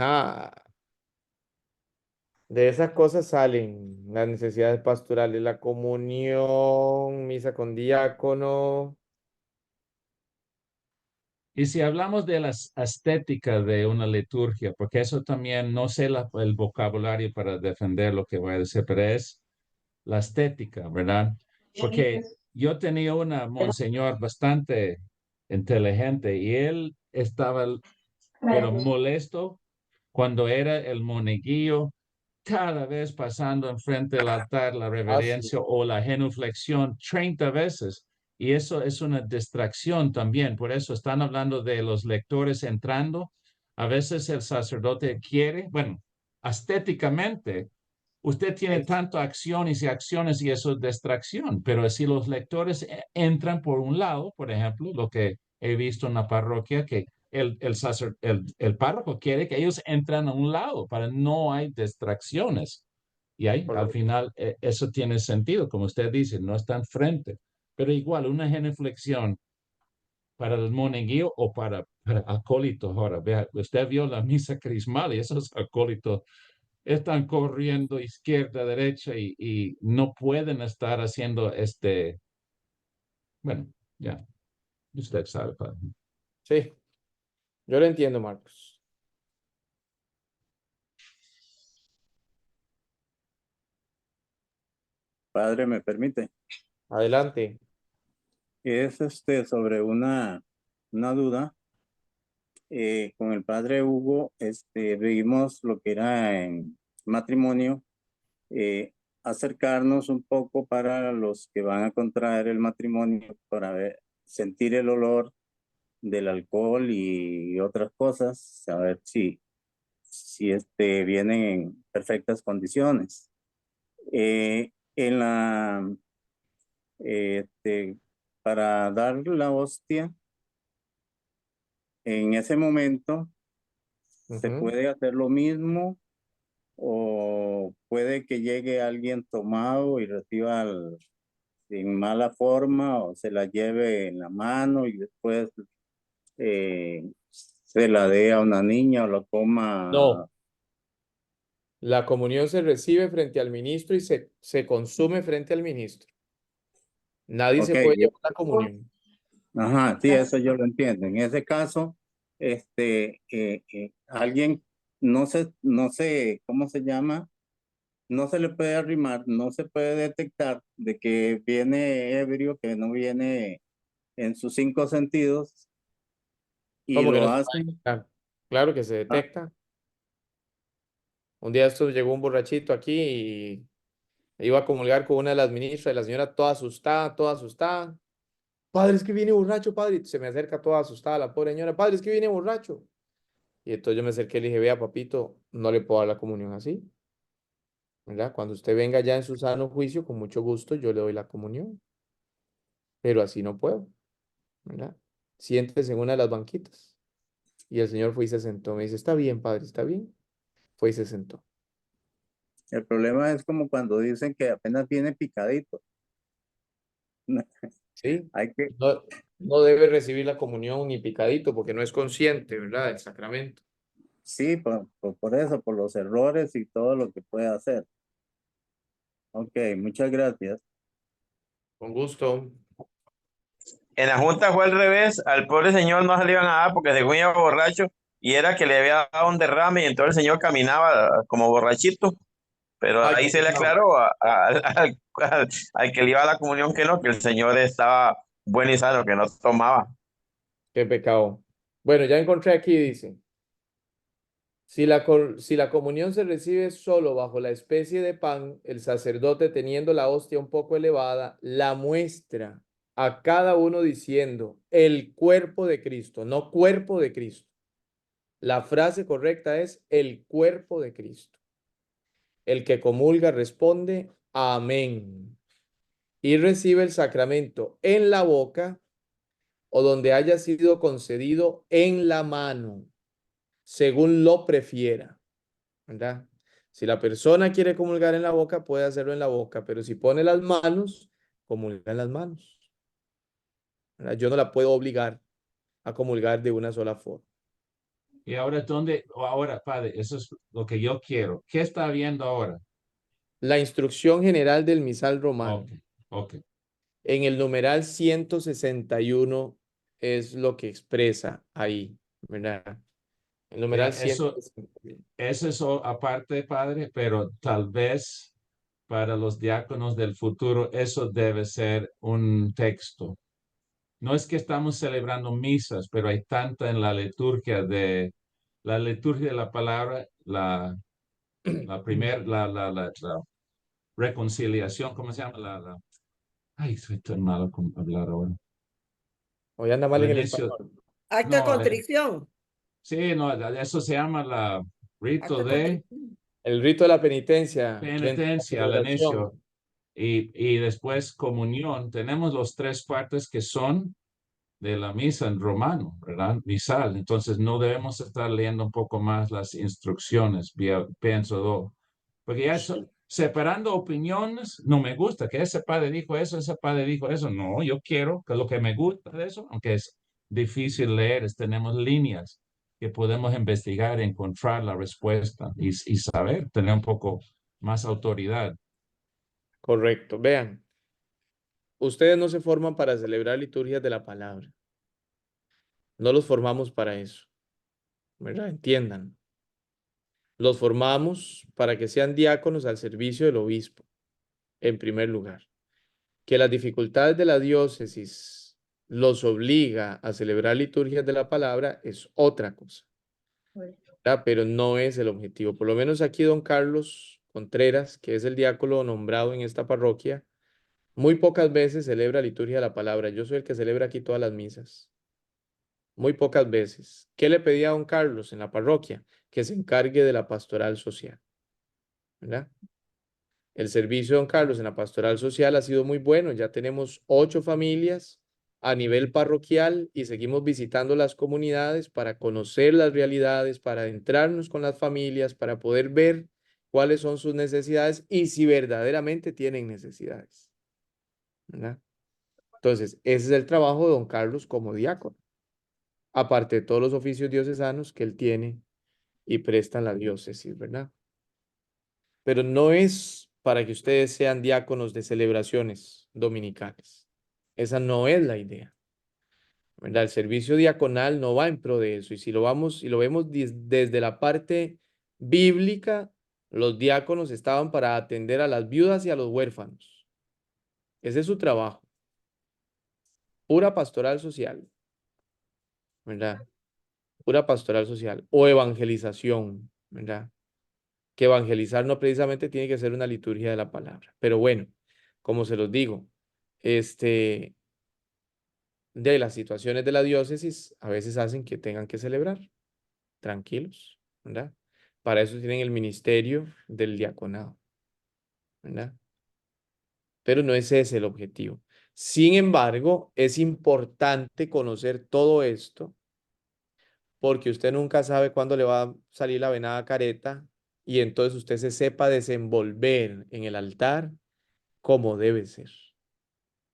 Ah, de esas cosas salen las necesidades pastorales, la comunión, misa con diácono. Y si hablamos de las estéticas de una liturgia, porque eso también, no sé el vocabulario para defender lo que voy a decir, pero es la estética, ¿verdad? Porque yo tenía una monseñor bastante inteligente y él estaba, pero molesto cuando era el monaguillo, cada vez pasando enfrente del altar la Ah, sí. reverencia o la genuflexión 30 veces. Y eso es una distracción también. Por eso están hablando de los lectores entrando. A veces el sacerdote quiere, bueno, estéticamente, usted tiene tanto acciones y eso es distracción, pero si los lectores entran por un lado, por ejemplo, lo que he visto en la parroquia, que el párroco quiere que ellos entren a un lado para no hay distracciones. Y ahí, al Correcto. final, eso tiene sentido, como usted dice, no están frente. Pero igual, una genuflexión para el monaguillo o para acólitos. Ahora, vea, usted vio la misa crismal y esos acólitos están corriendo izquierda, derecha y no pueden estar haciendo bueno, ya, usted sabe, padre. Sí, yo lo entiendo, Marcos. Padre, ¿me permite? Adelante. Es sobre una duda. Con el padre Hugo, vimos lo que era en matrimonio, acercarnos un poco para los que van a contraer el matrimonio, para sentir el olor del alcohol y otras cosas, saber si vienen en perfectas condiciones. En para dar la hostia, en ese momento, ¿se Ujú. puede hacer lo mismo o puede que llegue alguien tomado y reciba en mala forma o se la lleve en la mano y después se la dé a una niña o la coma? No, la comunión se recibe frente al ministro y se consume frente al ministro. Nadie Ok, se puede llevar la comunión. ajá, sí, eso yo lo entiendo. En ese caso, alguien, no sé cómo se llama, no se le puede arrimar, no se puede detectar de que viene ebrio, que no viene en sus cinco sentidos y ¿Cómo que lo no se puede hacen. detectar? Claro que se Ah, detecta. Un día esto llegó un borrachito aquí y iba a comulgar con una de las ministras y la señora toda asustada, toda asustada. Padre, es que viene borracho, padre. Y se me acerca toda asustada la pobre señora. Padre, es que viene borracho. Y entonces yo me acerqué y le dije, vea, papito, no le puedo dar la comunión así, ¿verdad? Cuando usted venga ya en su sano juicio, con mucho gusto, yo le doy la comunión, pero así no puedo, ¿verdad? Siéntese en una de las banquitas. Y el señor fue y se sentó. Me dice, está bien, padre, está bien. Fue y se sentó. el problema es como cuando dicen que apenas viene picadito. ¿Sí? Hay que, No, no debe recibir la comunión ni picadito porque no es consciente, ¿verdad? Del sacramento. sí, por eso, por los errores y todo lo que puede hacer. Ok, muchas gracias. Con gusto. En la junta fue al revés, al pobre señor no se le iban a dar porque según iba borracho y era que le había dado un derrame y entonces el señor caminaba como borrachito, pero Ay, ahí qué se le pecado. aclaró al que le iba a la comunión que no, que el señor estaba bueno y sano, que no tomaba. Qué pecado. Bueno, ya encontré aquí, dice. Si la comunión se recibe solo bajo la especie de pan, el sacerdote teniendo la hostia un poco elevada, la muestra a cada uno diciendo el cuerpo de Cristo, no cuerpo de Cristo. La frase correcta es el cuerpo de Cristo. El que comulga responde amén y recibe el sacramento en la boca o donde haya sido concedido en la mano, según lo prefiera. ¿Verdad? Si la persona quiere comulgar en la boca, puede hacerlo en la boca, pero si pone las manos, comulga en las manos. ¿Verdad? Yo no la puedo obligar. a comulgar de una sola forma. Y ahora, ahora, padre, eso es lo que yo quiero. ¿Qué está viendo ahora? La instrucción general del misal romano. Ok, ok. En el numeral 161 es lo que expresa ahí, ¿verdad? El numeral Vea, eso 161. es aparte, padre, pero tal vez para los diáconos del futuro eso debe ser un texto. No es que estamos celebrando misas, pero hay tanta en la liturgia de la palabra, la reconciliación, ¿cómo se llama? Ay, soy tan malo con hablar ahora. Hoy anda mal Al en el inicio, español. Acta de no, contrición. sí, no, eso se llama la Acta rito de de contrición. El rito de la penitencia dentro de la penitencia al inicio celebración. y después comunión. Tenemos los tres partes que son de la misa en romano, ¿verdad? Misal. Entonces no debemos estar leyendo un poco más las instrucciones, pienso yo. Porque ya separando opiniones, no me gusta que ese padre dijo eso, ese padre dijo eso. No, yo quiero que lo que me gusta de eso, aunque es difícil leer, tenemos líneas que podemos investigar, encontrar la respuesta y saber, tener un poco más autoridad. Correcto. Vean, ustedes no se forman para celebrar liturgias de la palabra. No los formamos para eso, ¿verdad? Entiendan. Los formamos para que sean diáconos al servicio del obispo, en primer lugar. Que las dificultades de la diócesis los obliga a celebrar liturgias de la palabra es otra cosa, ¿verdad? Pero no es el objetivo. Por lo menos aquí don Carlos Contreras, que es el diácono nombrado en esta parroquia, muy pocas veces celebra liturgia de la palabra. Yo soy el que celebra aquí todas las misas. Muy pocas veces. ¿Qué le pedía a don Carlos en la parroquia? Que se encargue de la pastoral social, ¿verdad? El servicio de don Carlos en la pastoral social ha sido muy bueno. Ya tenemos 8 familias a nivel parroquial y seguimos visitando las comunidades para conocer las realidades, para adentrarnos con las familias, para poder ver cuáles son sus necesidades y si verdaderamente tienen necesidades, ¿verdad? Entonces, ese es el trabajo de don Carlos como diácono, aparte de todos los oficios diocesanos que él tiene y presta en la diócesis, ¿verdad? Pero no es para que ustedes sean diáconos de celebraciones dominicales. Esa no es la idea, ¿verdad? El servicio diaconal no va en pro de eso. Y si lo vemos desde la parte bíblica, los diáconos estaban para atender a las viudas y a los huérfanos. Ese es su trabajo. Pura pastoral social, ¿verdad? Pura pastoral social o evangelización, ¿verdad? Que evangelizar no precisamente tiene que ser una liturgia de la palabra. Pero bueno, como se los digo, de las situaciones de la diócesis a veces hacen que tengan que celebrar. Tranquilos, ¿verdad? Para eso tienen el ministerio del diaconado, ¿verdad? Pero no es ese el objetivo. Sin embargo, es importante conocer todo esto porque usted nunca sabe cuándo le va a salir la venada careta y entonces usted se sepa desenvolver en el altar como debe ser,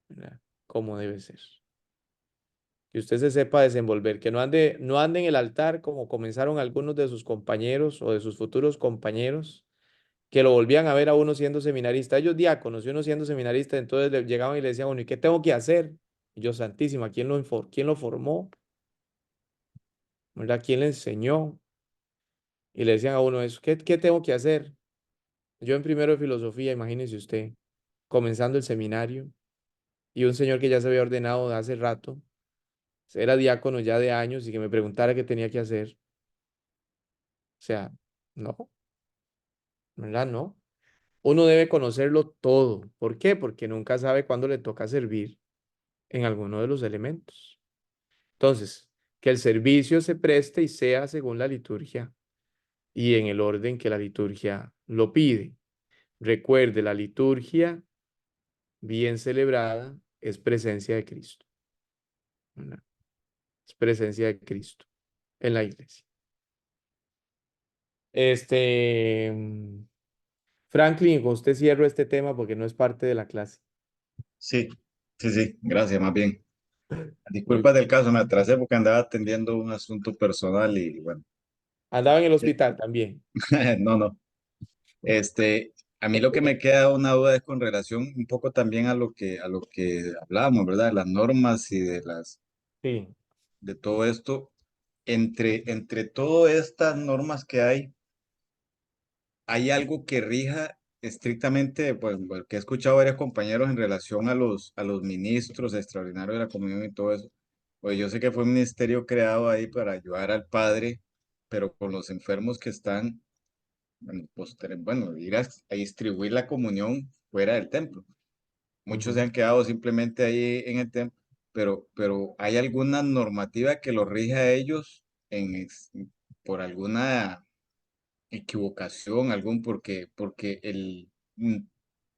¿verdad? Como debe ser. Que usted se sepa desenvolver, que no ande en el altar como comenzaron algunos de sus compañeros o de sus futuros compañeros, que lo volvían a ver a uno siendo seminarista, ellos diáconos y uno siendo seminarista, entonces llegaban y le decían, bueno, ¿y qué tengo que hacer? Y yo, santísima, ¿quién lo formó? ¿Verdad? ¿Quién le enseñó? Y le decían a uno eso, ¿qué tengo que hacer? Yo en primero de filosofía, imagínese usted, comenzando el seminario, y un señor que ya se había ordenado de hace rato, era diácono ya de años y que me preguntara qué tenía que hacer. O sea, no, ¿verdad? No. Uno debe conocerlo todo. ¿Por qué? Porque nunca sabe cuándo le toca servir en alguno de los elementos. Entonces, que el servicio se preste y sea según la liturgia y en el orden que la liturgia lo pide. Recuerde, la liturgia bien celebrada es presencia de Cristo, ¿verdad? Es presencia de Cristo en la iglesia. Franklin, con usted cierro este tema porque no es parte de la clase. Sí, sí, sí, gracias, más bien. Muy Disculpa del caso, me atrasé porque andaba atendiendo un asunto personal y bueno, Andaba en el hospital también. no, no. A mí lo que me queda una duda es con relación un poco también a lo que hablábamos, ¿verdad? De las normas y Sí. de todo esto. Entre todas estas normas que hay algo que rija estrictamente, pues, que he escuchado varios compañeros en relación a los ministros extraordinarios de la comunión y todo eso. Pues yo sé que fue un ministerio creado ahí para ayudar al padre, pero con los enfermos que están, bueno, bueno, ir a distribuir la comunión fuera del templo. Muchos se Ujú. han quedado simplemente ahí en el templo, pero ¿hay alguna normativa que los rija a ellos por alguna equivocación, porque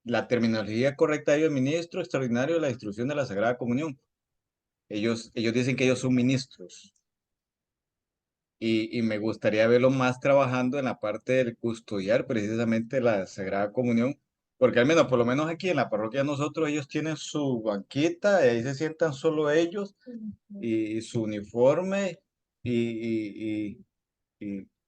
la terminología correcta de ellos, ministro extraordinario de la instrucción de la Sagrada Comunión? Ellos dicen que ellos son ministros y me gustaría verlo más trabajando en la parte del custodiar precisamente la Sagrada Comunión, porque al menos, por lo menos aquí en la parroquia de nosotros, ellos tienen su banquita, y ahí se sientan solo ellos y su uniforme y,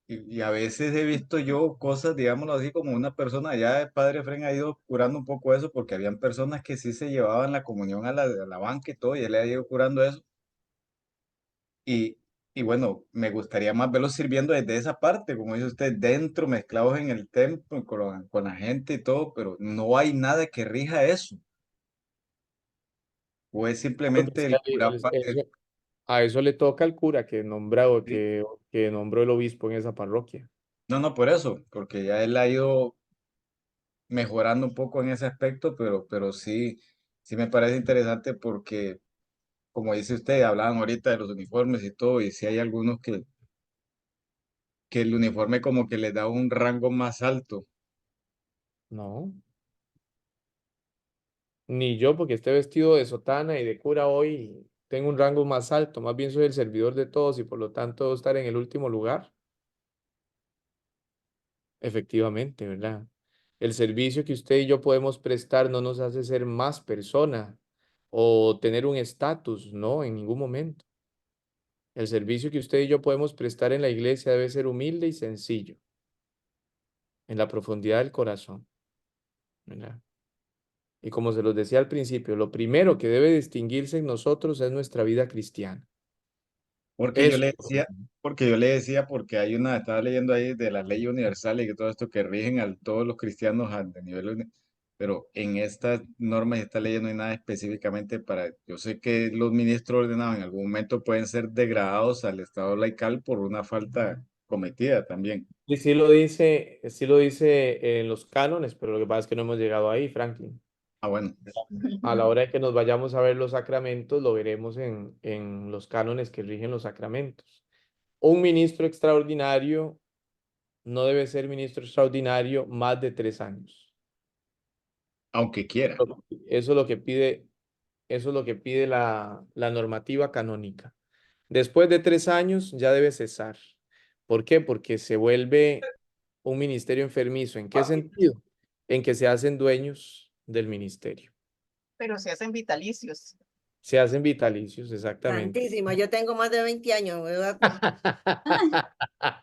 y a veces he visto yo cosas, digámoslo así, como una persona, ya el padre Fren ha ido curando un poco eso, porque habían personas que sí se llevaban la comunión a la banca y todo, y él le ha ido curando eso. Y, y bueno, me gustaría más verlos sirviendo desde esa parte, como dice usted, dentro, mezclados en el templo, con la gente y todo, pero no hay nada que rija eso. O es Porque simplemente es que el cura. a eso le toca al cura que nombra o que nombró el obispo en esa parroquia. No, no, por eso, porque ya él ha ido mejorando un poco en ese aspecto, pero sí, sí me parece interesante porque, como dice usted, hablaban ahorita de los uniformes y todo, y sí hay algunos que el uniforme como que les da un rango más alto. No, ni yo porque esté vestido de sotana y de cura hoy tengo un rango más alto, más bien soy el servidor de todos y por lo tanto debo estar en el último lugar. Efectivamente, ¿verdad? El servicio que usted y yo podemos prestar no nos hace ser más persona o tener un estatus, no, en ningún momento. El servicio que usted y yo podemos prestar en la iglesia debe ser humilde y sencillo, en la profundidad del corazón, ¿verdad? Y como se los decía al principio, lo primero que debe distinguirse en nosotros es nuestra vida cristiana. Porque yo Eso. le decía, porque hay estaba leyendo ahí de las leyes universales y que todo esto que rigen a todos los cristianos de nivel, pero en estas normas y esta ley no hay nada específicamente yo sé que los ministros ordenados en algún momento pueden ser degradados al estado laical por una falta cometida también. Y sí lo dice en los cánones, pero lo que pasa es que no hemos llegado ahí, Franklin. Ah, bueno, A la hora de que nos vayamos a ver los sacramentos, lo veremos en los cánones que rigen los sacramentos. Un ministro extraordinario no debe ser ministro extraordinario más de 3 años. aunque quiera. Eso es lo que pide, eso es lo que pide la normativa canónica. Después de 3 años ya debe cesar. ¿Por qué? Porque se vuelve un ministerio enfermizo. ¿En qué sentido? En que se hacen dueños del ministerio. Pero se hacen vitalicios. Se hacen vitalicios, exactamente. Santísima, yo tengo más de 20 años, ¿verdad?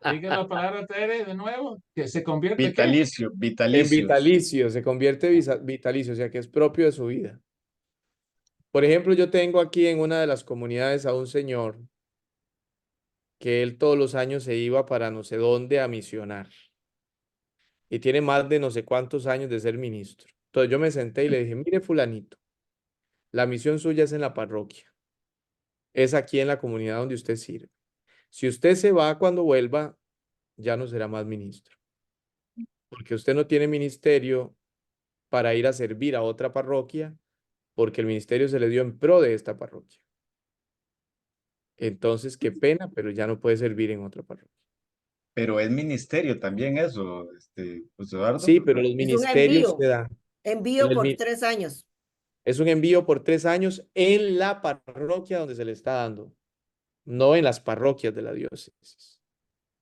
Diga la palabra, Tere, de nuevo, que se convierte, ¿qué? En Vitalicios. vitalicio, se convierte vitalicio, o sea que es propio de su vida. Por ejemplo, yo tengo aquí en una de las comunidades a un señor que él todos los años se iba para no sé dónde a misionar y tiene más de no sé cuántos años de ser ministro. Entonces yo me senté y le dije, mire fulanito, la misión suya es en la parroquia, es aquí en la comunidad donde usted sirve. Si usted se va cuando vuelva, ya no será más ministro, porque usted no tiene ministerio para ir a servir a otra parroquia, porque el ministerio se le dio en pro de esta parroquia. Entonces, qué pena, pero ya no puede servir en otra parroquia. Pero es ministerio también eso, José Eduardo. Sí, pero los Es un ministerios se dan. envío El por mi- 3 años. Es un envío por 3 años en la parroquia donde se le está dando, no en las parroquias de la diócesis.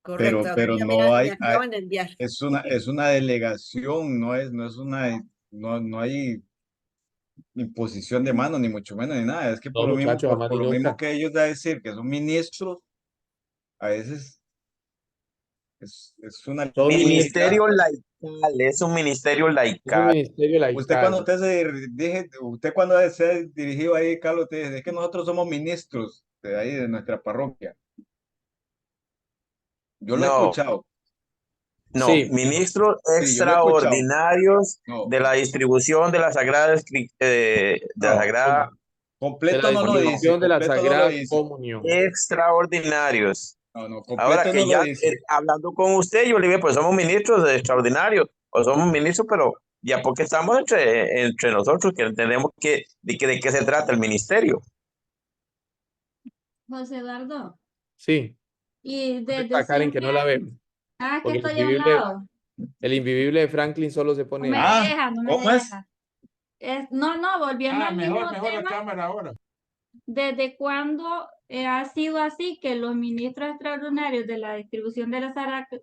Correcto, aquí Pero ya no me hay, acaban de enviar. es una delegación, no es no hay imposición de mano, ni mucho menos, ni nada. Es que por No, lo mismo, muchachos, jamás por ni lo mismo nunca. que ellos da a decir que son ministros, a veces es una Son limitado. Ministerio laical, es un ministerio Es un laical. ministerio Usted cuando laical. usted cuando se ha dirigido ahí, Carlos, usted dice, es que nosotros somos ministros de ahí, de nuestra parroquia. Yo lo he No, escuchado. no, Sí, ministros Sí, yo lo he escuchado. extraordinarios No, de la distribución de la de la no, Sagrada de la completo no lo dice, distribución de la completo no lo Sagrada dice. Comunión. extraordinarios. No, no, Ahora completo no que lo ya dice. hablando con usted, yo le dije, pues somos ministros de extraordinarios, o somos ministros, pero ya porque estamos entre nosotros, que entendemos de qué se trata el ministerio. José Eduardo, Sí, y ¿dónde desde está Karen que siempre, no la veo? que Porque estoy al lado, el invivible de Franklin solo se no pone me eso. deja, no me ¿Cómo es? deja. No, volviendo al mismo Mejor la tema, cámara ahora. ¿desde cuándo ha sido así que los ministros extraordinarios de la distribución de la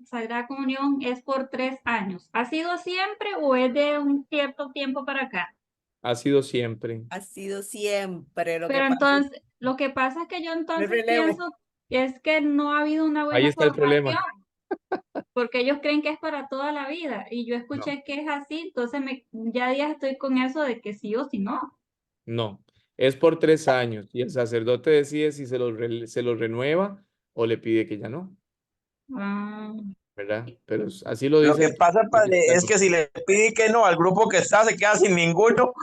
Sagrada Comunión es por 3 años? ¿Ha sido siempre o es de un cierto tiempo para acá? Ha sido siempre. Ha sido siempre lo que Pero pasa. entonces, lo que pasa es que yo No hay entonces relevo. pienso que es que no ha habido una Ahí buena está el problema. formación, porque ellos creen que es para toda la vida, y yo No, escuché que es así, entonces ya días estoy con eso de que sí o sí no. No, es por 3 años y el sacerdote decide si se lo renueva o le pide que ya no, Ah, ¿verdad? Pero así lo Lo dice que pasa, padre, es que si le pide que no al grupo que está, se queda sin ninguno,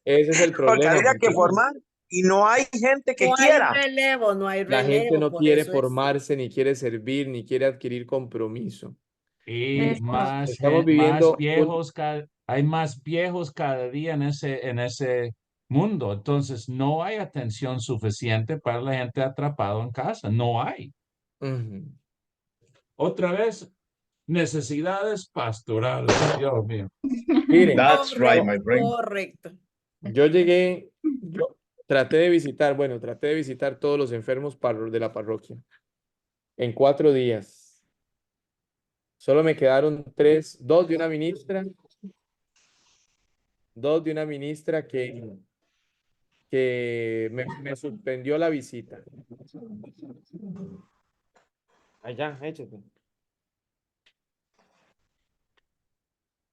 Ese es el porque problema, habría que porque formar y no hay gente que No hay quiera. relevo, no hay la gente relevo, no por quiere eso es. formarse, ni quiere servir, ni quiere adquirir compromiso. Y es Estamos, cierto. estamos más viviendo viejos, hay más viejos cada día en ese mundo. Entonces, no hay atención suficiente para la gente atrapada en casa. No hay. Ujú. Otra vez, necesidades pastorales. Dios mío. Miren, That's right, Correcto, my friend. correcto. yo traté de visitar todos los enfermos de la parroquia en 4 días. Solo me quedaron dos de una ministra que me suspendió la visita. Allá, échate.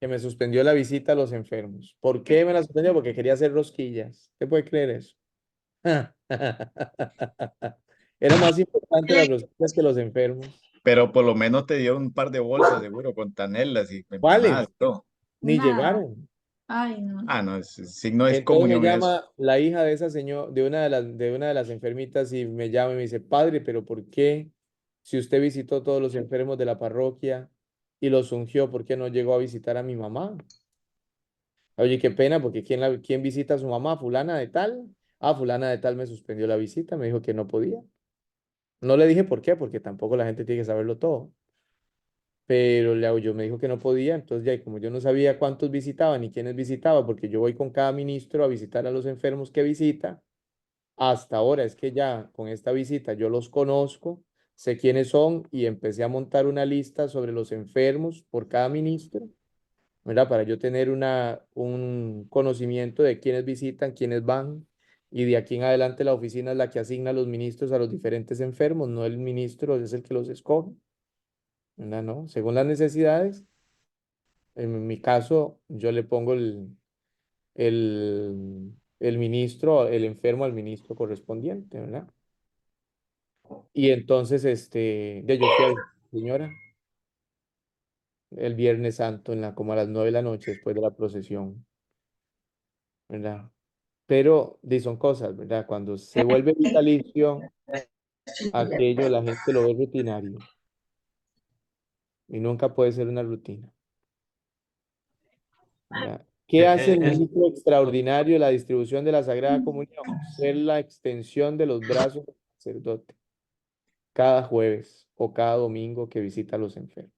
Que me suspendió la visita a los enfermos. ¿Por qué me la suspendió? Porque quería hacer rosquillas. ¿Usted puede creer eso? Era más importante las rosquillas que los enfermos. Pero por lo menos te dio un par de bolsas, seguro, con tanelas y empanadas ¿Cuáles? y todo. Ni Nada. llegaron. Ay, no. Ah, no, signo es Entonces me comunión eso. llama la hija de esa señora, de una de las enfermitas y me llama y me dice, padre, pero ¿por qué? Si usted visitó todos los enfermos de la parroquia y los ungió, ¿por qué no llegó a visitar a mi mamá? Oye, qué pena, porque ¿quién visita a su mamá? ¿Fulana de tal? Ah, fulana de tal me suspendió la visita, me dijo que no podía. No le dije por qué, porque tampoco la gente tiene que saberlo todo. Pero yo me dijo que no podía, entonces ya, y como yo no sabía cuántos visitaban ni quiénes visitaba, porque yo voy con cada ministro a visitar a los enfermos que visita, hasta ahora es que ya con esta visita yo los conozco, sé quiénes son y empecé a montar una lista sobre los enfermos por cada ministro, ¿verdad? Para yo tener un conocimiento de quiénes visitan, quiénes van, y de aquí en adelante la oficina es la que asigna a los ministros a los diferentes enfermos, no el ministro es el que los escoge, ¿verdad? ¿No? Según las necesidades, en mi caso, yo le pongo el ministro, el enfermo al ministro correspondiente, ¿verdad? Y entonces, ya yo fui a visitar a la señora el Viernes Santo, como a las 9 de la noche, después de la procesión, ¿verdad? Pero son cosas, ¿verdad? Cuando se vuelve vitalicio, aquello la gente lo ve rutinario y nunca puede ser una rutina, ¿verdad? ¿Qué hace el Es, ministro extraordinario de la distribución de la Sagrada Comunión? Ser la extensión de los brazos del sacerdote cada jueves o cada domingo que visita a los enfermos.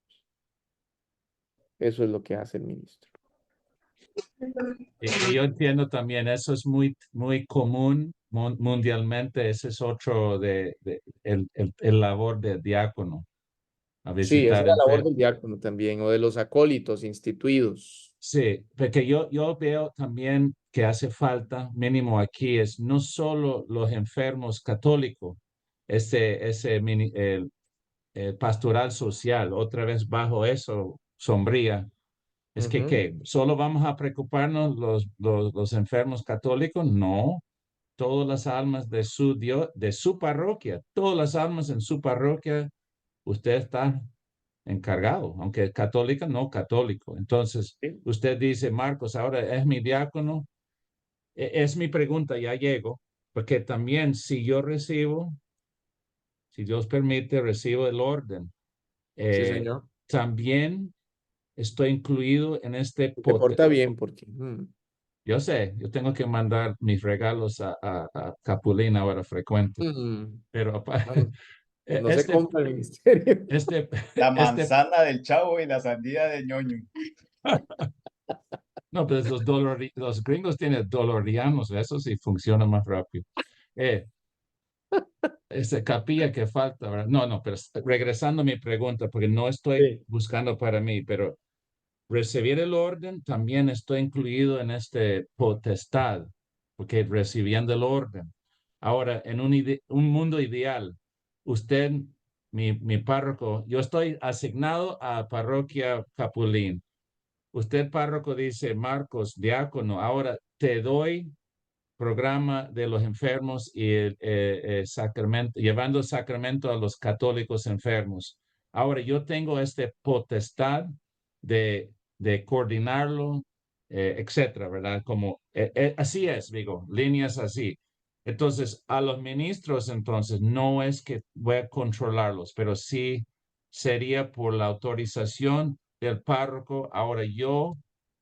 Eso es lo que hace el ministro. y yo entiendo también, eso es muy, muy común mundialmente. Ese es otro el labor de diácono, a Sí, esa es visitar la labor enfermos. del diácono también, o de los acólitos instituidos. Sí, porque yo veo también que hace falta, mínimo aquí, es no solo los enfermos católicos, el pastoral social, otra vez bajo eso sombría. Es que, Ujú. ¿qué? ¿Solo vamos a preocuparnos los enfermos católicos? No. Todas las almas de su Dios, de su parroquia, todas las almas en su parroquia, usted está encargado, aunque católica, no católico. Entonces, Sí. usted dice, Marcos, ahora es mi diácono. Es mi pregunta, ya llego, porque también si yo recibo, si Dios permite, recibo el orden, Sí, eh, señor. también estoy incluido en este Te porta bien porque Yo sé, yo tengo que mandar mis regalos a Capulín ahora frecuente, pero no, no se este, compra el ministerio. este, La este, manzana del chavo y la sandía de ñoño. no, pues los gringos tienen dolorianos, eso sí funciona más rápido. Eh, Esa capilla que falta, ¿verdad? No, no, pero regresando a mi pregunta, porque no estoy Sí. buscando para mí, pero recibir el orden también estoy incluido en este potestad, porque recibiendo el orden. Ahora, en un mundo ideal, usted, mi párroco, yo estoy asignado a parroquia Capulín. Usted, párroco, dice, Marcos, diácono, ahora te doy programa de los enfermos y el sacramento, llevando el sacramento a los católicos enfermos. Ahora yo tengo este potestad de coordinarlo, etcétera, ¿verdad? Como así es, digo, líneas así. Entonces, a los ministros, entonces, no es que voy a controlarlos, pero sí sería por la autorización del párroco. Ahora yo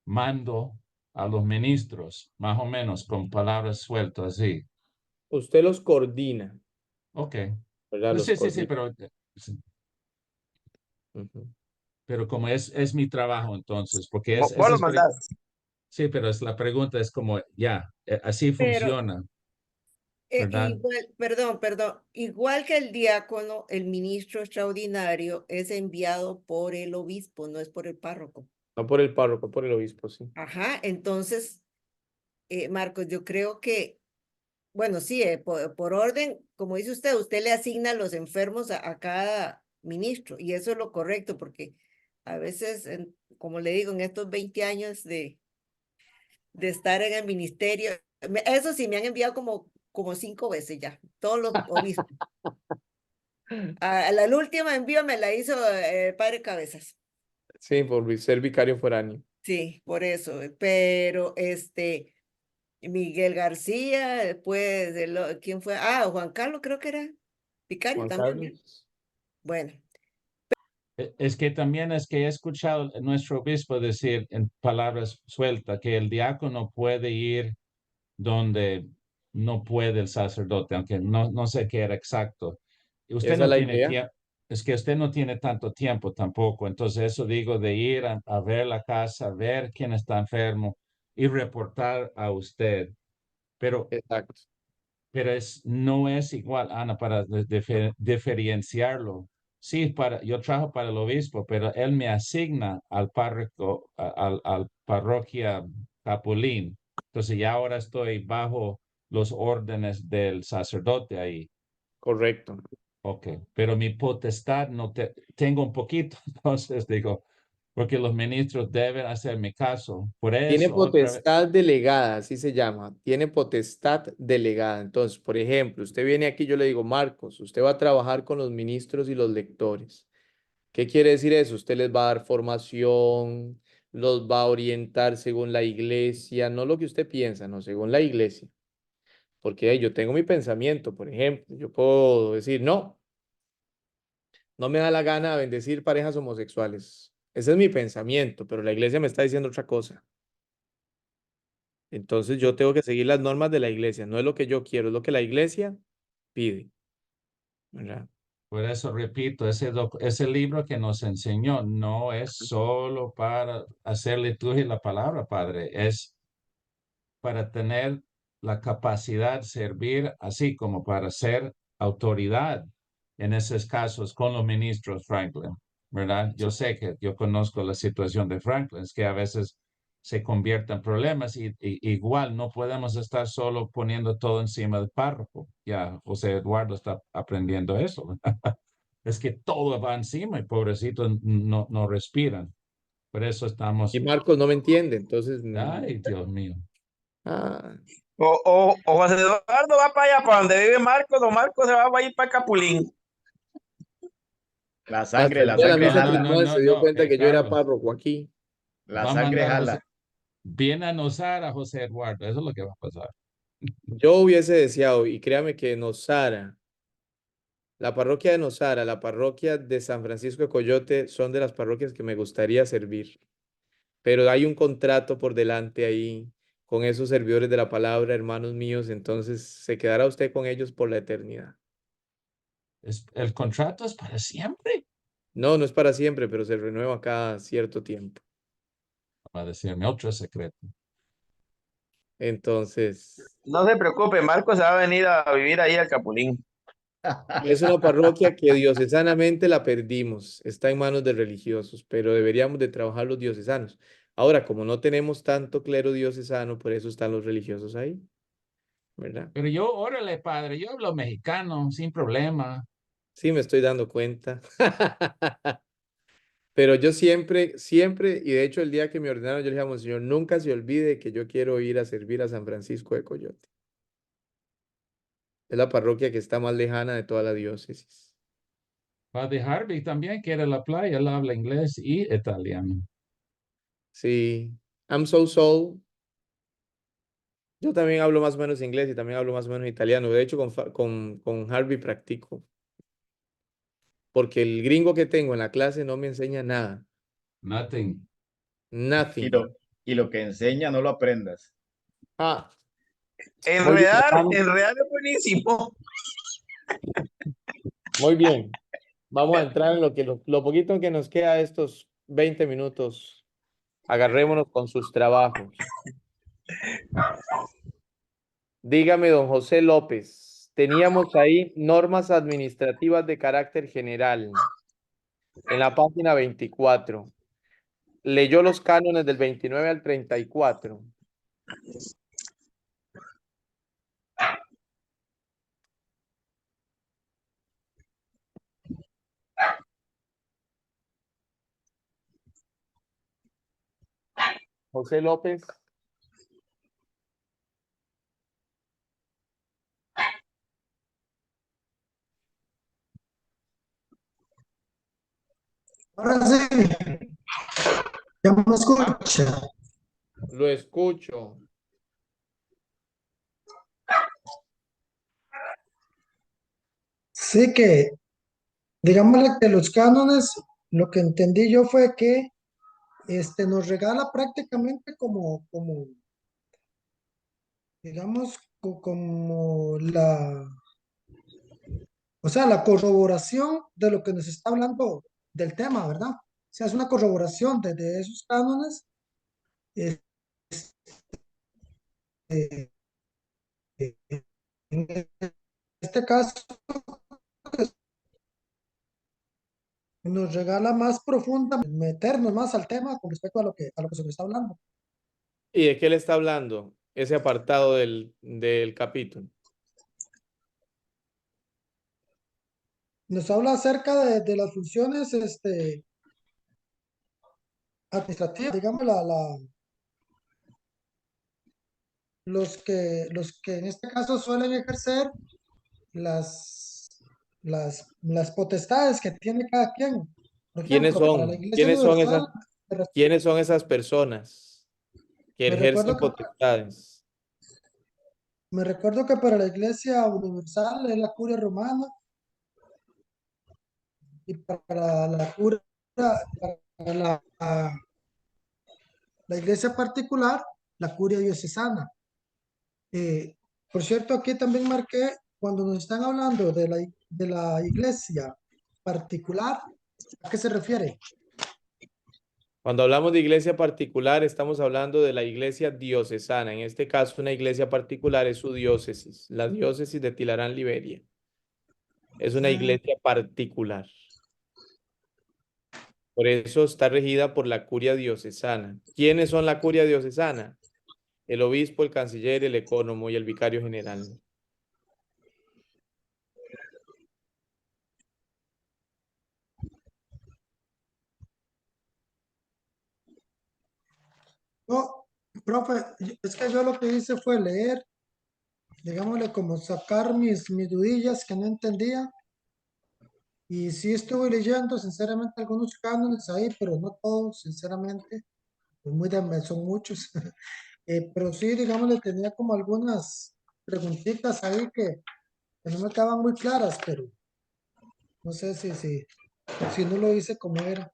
mando a los ministros, más o menos, con palabras sueltas, así. Usted los coordina, Ok. ¿verdad? No, Los sí, sí, sí, coordina. sí, Ujú. pero como es mi trabajo entonces, porque Vos lo mandás. sí, pero es la pregunta es como, ya, así Pero funciona, ¿verdad? igual, perdón, igual que el diácono, el ministro extraordinario es enviado por el obispo, no es por el párroco. No por el párroco, por el obispo, sí. Ajá, entonces, Marcos, yo creo que, bueno, sí, por orden, como dice usted le asigna a los enfermos a cada ministro, y eso es lo correcto, porque a veces, como le digo, en estos 20 años de estar en el ministerio, eso sí, me han enviado como 5 veces ya, todos los obispos. A la última envío me la hizo el padre Cabezas. Sí, por ser vicario foráneo. Sí, por eso. Pero Miguel García, después ¿quién fue? Ah, Juan Carlos creo que era vicario Juan también. ¿Verdad? Carlos. Bueno, Es que también es que he escuchado a nuestro obispo decir en palabras sueltas que el diácono puede ir donde no puede el sacerdote, aunque no sé qué era exacto. Y usted Esa es no la tiene idea. tiempo, es que usted no tiene tanto tiempo tampoco. Entonces eso digo de ir a ver la casa, ver quién está enfermo y reportar a usted. Pero, Exacto. pero no es igual, Ana, para diferenciarlo. Sí, yo trabajo para el obispo, pero él me asigna al párroco, al parroquia Capulín. Entonces ya ahora estoy bajo los órdenes del sacerdote ahí. Correcto. Ok, pero mi potestad tengo un poquito, entonces digo, porque los ministros deben hacerme caso. Por Tiene eso, otra vez, potestad delegada, así se llama. Tiene potestad delegada. Entonces, por ejemplo, usted viene aquí, yo le digo, Marcos, usted va a trabajar con los ministros y los lectores. ¿Qué quiere decir eso? Usted les va a dar formación, los va a orientar según la iglesia, no lo que usted piensa, no, según la iglesia. Porque yo tengo mi pensamiento, por ejemplo, yo puedo decir, no, no me da la gana bendecir parejas homosexuales. Ese es mi pensamiento, pero la iglesia me está diciendo otra cosa. Entonces yo tengo que seguir las normas de la iglesia, no es lo que yo quiero, es lo que la iglesia pide, ¿verdad? por eso repito, ese libro que nos enseñó no es solo para hacer liturgia de la palabra, Padre, es para tener la capacidad de servir, así como para ser autoridad en esos casos con los ministros, Franklin, ¿verdad? Yo sé que yo conozco la situación de Franklin, es que a veces se convierta en problemas igual no podemos estar solo poniendo todo encima del párroco. Ya José Eduardo está aprendiendo eso. Es que todo va encima y pobrecitos no respiran. Por eso estamos, Y Marcos no me entiende, entonces. ay, Dios mío. Ah, O José Eduardo va para allá, para donde vive Marcos, don Marcos se va a ir para Capulín. La hasta sangre, el la día de la sangre misa jala. crismal se dio cuenta que yo era Carlos, párroco aquí. La va a sangre mandar jala. viene a nosar a José Eduardo. Eso es lo que va a pasar. Yo hubiese deseado, y créame que Nosara, la parroquia de Nosara, la parroquia de San Francisco de Coyote son de las parroquias que me gustaría servir. Pero hay un contrato por delante ahí con esos servidores de la palabra, hermanos míos, entonces se quedará usted con ellos por la eternidad. El contrato es para siempre. No, no es para siempre, pero se renueva cada cierto tiempo. Va a decirme otro secreto. Entonces, No se preocupe, Marcos se va a venir a vivir ahí al Capulín. es una parroquia que diocesanamente la perdimos, está en manos de religiosos, pero deberíamos de trabajar los diocesanos. Ahora, como no tenemos tanto clero diocesano, por eso están los religiosos ahí, ¿verdad? Pero yo, órale, padre, yo hablo mexicano sin problema. Sí, me estoy dando cuenta. Pero yo siempre, y de hecho el día que me ordenaron, yo le dije a Monseñor, nunca se olvide que yo quiero ir a servir a San Francisco de Coyote. Es la parroquia que está más lejana de toda la diócesis. Padre Harvey también quiere la playa, él habla inglés y italiano. Sí, I'm so. Yo también hablo más o menos inglés y también hablo más o menos italiano. De hecho, con Harvey practico. Porque el gringo que tengo en la clase no me enseña nada. Nothing. Nothing. Y lo que enseña no lo aprendas. Ah, muy bien, vamos. Enredar es buenísimo. Muy bien. Vamos a entrar en lo poquito que nos queda de estos 20 minutos. Agarrémonos con sus trabajos. Dígame, don José López, teníamos ahí normas administrativas de carácter general en la página 24. Leyó los cánones del 29 al 34. José López. Ahora sí, ya me escucha. Lo escucho. Sí que, digámosle que los cánones, lo que entendí yo fue que nos regala prácticamente digamos, como o sea, la corroboración de lo que nos está hablando del tema, ¿verdad? O sea, es una corroboración de esos cánones. Este, en este caso, pues, nos regala más profunda, meternos más al tema con respecto a lo que se nos está hablando. ¿Y de qué le está hablando ese apartado del capítulo? Nos habla acerca de las funciones administrativas, digamos, los que en este caso suelen ejercer las, las potestades que tiene cada quien. Por ¿Quiénes ejemplo, para la son? Iglesia Universal, ¿Quiénes son esas personas que me ejercen recuerdo que, potestades? me recuerdo que para la Iglesia Universal es la Curia Romana y para la Curia, para la Iglesia particular, la Curia Diocesana. Por cierto, aquí también marqué, cuando nos están hablando de la iglesia particular, ¿a qué se refiere? Cuando hablamos de iglesia particular, estamos hablando de la iglesia diocesana. En este caso, una iglesia particular es su diócesis, la diócesis de Tilarán, Liberia. Es una iglesia particular. Por eso está regida por la curia diocesana. ¿Quiénes son la curia diocesana? El obispo, el canciller, el ecónomo y el vicario general. No, profe, es que yo lo que hice fue leer, digámosle, como sacar mis dudillas que no entendía. Y sí estuve leyendo, sinceramente, algunos cánones ahí, pero no todos, sinceramente. Pues son muchos. Pero sí, digamos, le tenía como algunas preguntitas ahí que no me quedaban muy claras, pero no sé si no lo hice como era.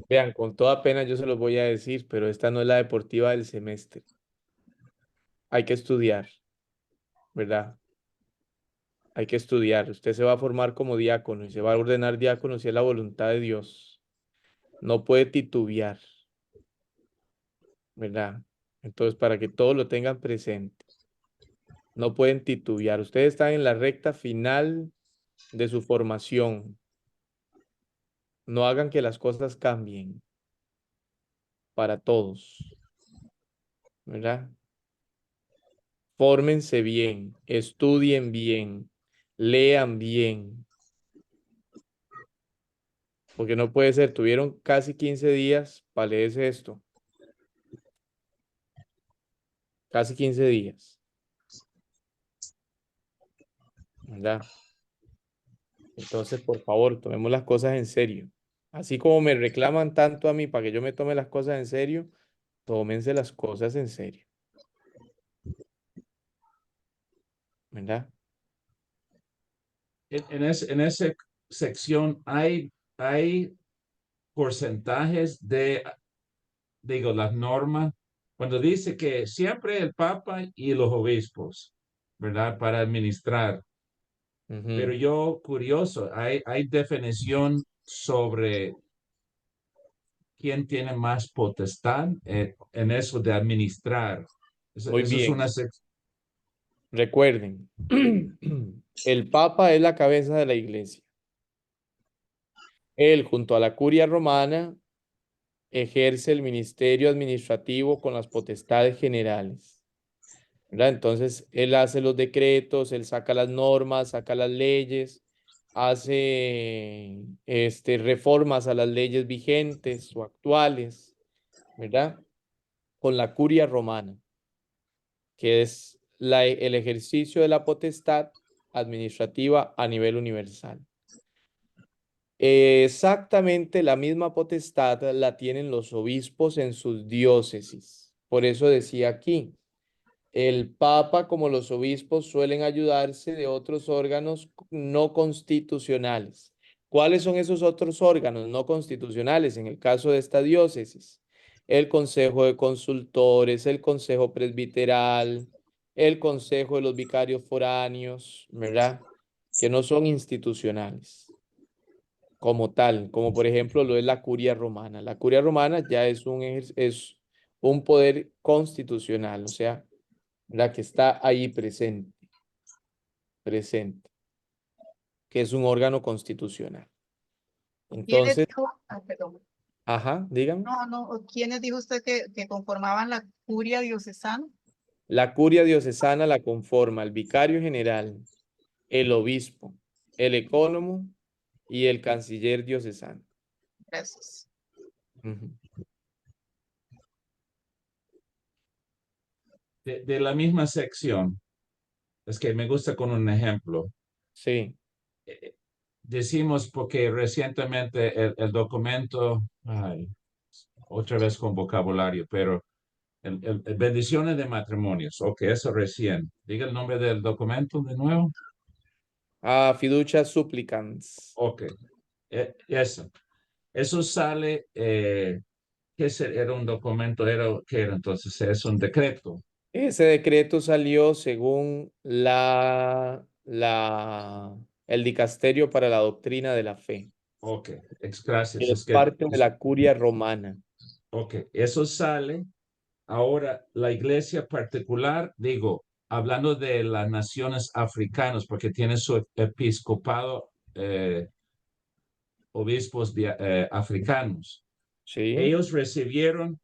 Vean, con toda pena yo se los voy a decir, pero esta no es la deportiva del semestre. Hay que estudiar, ¿verdad? Hay que estudiar. Usted se va a formar como diácono y se va a ordenar diácono si es la voluntad de Dios. No puede titubear, ¿verdad? Entonces, para que todos lo tengan presente, no pueden titubear. Ustedes están en la recta final de su formación. No hagan que las cosas cambien para todos, ¿verdad? Fórmense bien, estudien bien, lean bien, porque no puede ser, tuvieron casi 15 días para leerse esto, casi 15 días, ¿verdad? Entonces, por favor, tomemos las cosas en serio. Así como me reclaman tanto a mí para que yo me tome las cosas en serio, tómense las cosas en serio, ¿verdad? En esa sección hay porcentajes de, digo, las normas, cuando dice que siempre el Papa y los obispos, ¿verdad? Para administrar. Pero Ujú. yo, curioso, hay definición sobre quién tiene más potestad en eso de administrar. Muy Eso es una bien, recuerden, el Papa es la cabeza de la iglesia. Él, junto a la curia romana, ejerce el ministerio administrativo con las potestades generales, ¿verdad? Entonces, él hace los decretos, él saca las normas, saca las leyes, hace reformas a las leyes vigentes o actuales, ¿verdad? Con la curia romana, que es el ejercicio de la potestad administrativa a nivel universal. Exactamente la misma potestad la tienen los obispos en sus diócesis. Por eso decía aquí, el Papa como los obispos suelen ayudarse de otros órganos no constitucionales. ¿Cuáles son esos otros órganos no constitucionales en el caso de esta diócesis? El Consejo de Consultores, el Consejo Presbiteral, el Consejo de los Vicarios Foráneos, ¿verdad? Que no son institucionales como tal, como por ejemplo lo es la curia romana. La curia romana ya es es un poder constitucional, o sea, la que está ahí presente, que es un órgano constitucional. ¿Quiénes Entonces, dijo? Ah, perdón. ajá, dígame. No, ¿quiénes dijo usted que conformaban la curia diocesana? La curia diocesana la conforma el vicario general, el obispo, el ecónomo y el canciller diocesano. Gracias. Ujú. de la misma sección. Es que me gusta con un ejemplo. Sí, Decimos porque recientemente el documento, ay, otra vez con vocabulario, pero el bendiciones de matrimonios, ok, eso recién. Diga el nombre del documento de nuevo. fiducia supplicans. Ok, eso. Eso sale, era un documento, ¿qué era entonces? Es un decreto. Ese decreto salió según el Dicasterio para la Doctrina de la Fe, Ok, gracias. que es parte de la curia romana. ok, eso sale. Ahora, la iglesia particular, digo, hablando de las naciones africanas, porque tiene su episcopado obispos africanos. Sí. Ellos recibieron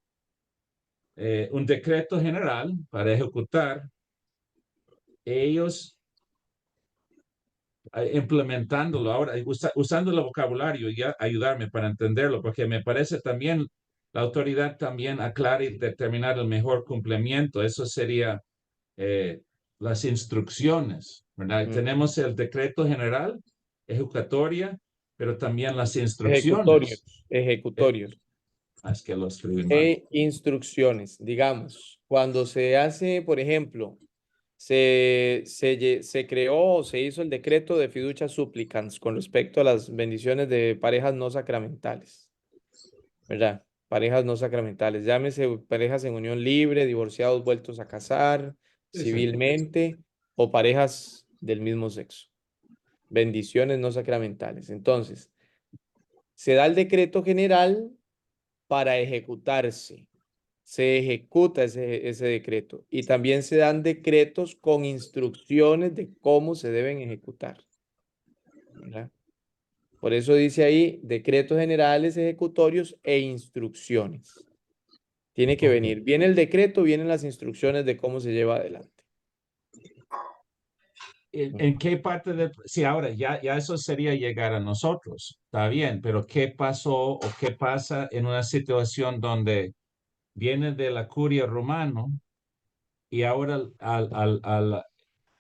un decreto general para ejecutar. Ellos implementándolo ahora, usando el vocabulario y ayudarme para entenderlo, porque me parece también la autoridad también aclara y determinar el mejor cumplimiento. Eso sería las instrucciones, ¿verdad? Tenemos el decreto general, ejecutatoria, pero también las instrucciones. Ejecutorios. Es que lo escribí mal. Instrucciones, digamos, cuando se hace, por ejemplo, se creó o se hizo el decreto de fiducia supplicans con respecto a las bendiciones de parejas no sacramentales, ¿verdad? Parejas no sacramentales, llámese parejas en unión libre, divorciados vueltos a casar Sí, sí. civilmente o parejas del mismo sexo. Bendiciones no sacramentales. Entonces, se da el decreto general para ejecutarse. Se ejecuta ese decreto y también se dan decretos con instrucciones de cómo se deben ejecutar, ¿verdad? Por eso dice ahí decretos generales, ejecutorios e instrucciones. Tiene que venir. Viene el decreto, vienen las instrucciones de cómo se lleva adelante. ¿En qué parte de, sí, ahora ya eso sería llegar a nosotros, está bien, pero qué pasó o qué pasa en una situación donde viene de la curia romano y ahora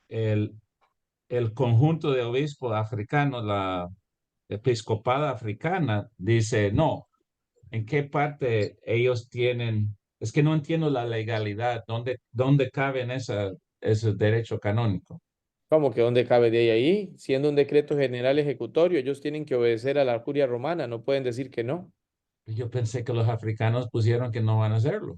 el conjunto de obispos africanos, la episcopada africana, dice, no, ¿en qué parte ellos tienen? Es que no entiendo la legalidad, ¿dónde cabe en ese derecho canónico? ¿Cómo que dónde cabe de ahí? Siendo un decreto general ejecutorio, ellos tienen que obedecer a la curia romana, no pueden decir que no. Yo pensé que los africanos pusieron que no van a hacerlo.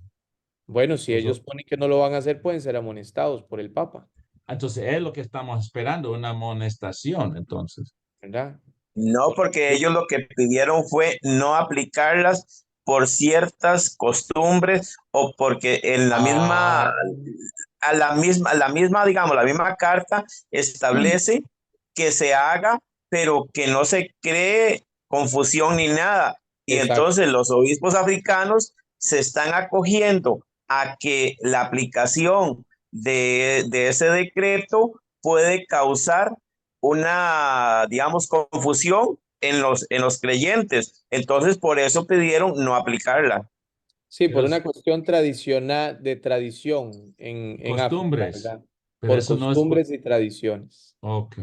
Bueno, si Los ellos ponen que no lo van a hacer, pueden ser amonestados por el Papa, Entonces es lo que estamos esperando, una amonestación, entonces. ¿verdad? No, porque ellos lo que pidieron fue no aplicarlas por ciertas costumbres o porque en la misma, Ah, digamos, la misma carta establece que se haga, pero que no se cree confusión ni nada. Y exacto. entonces los obispos africanos se están acogiendo a que la aplicación de ese decreto puede causar una, digamos, confusión en los creyentes. Entonces, por eso pidieron no aplicarla. Sí, por Pero una cuestión tradicional, de tradición en África, costumbres, ¿verdad? pero Por eso no es... costumbres y tradiciones. Ok.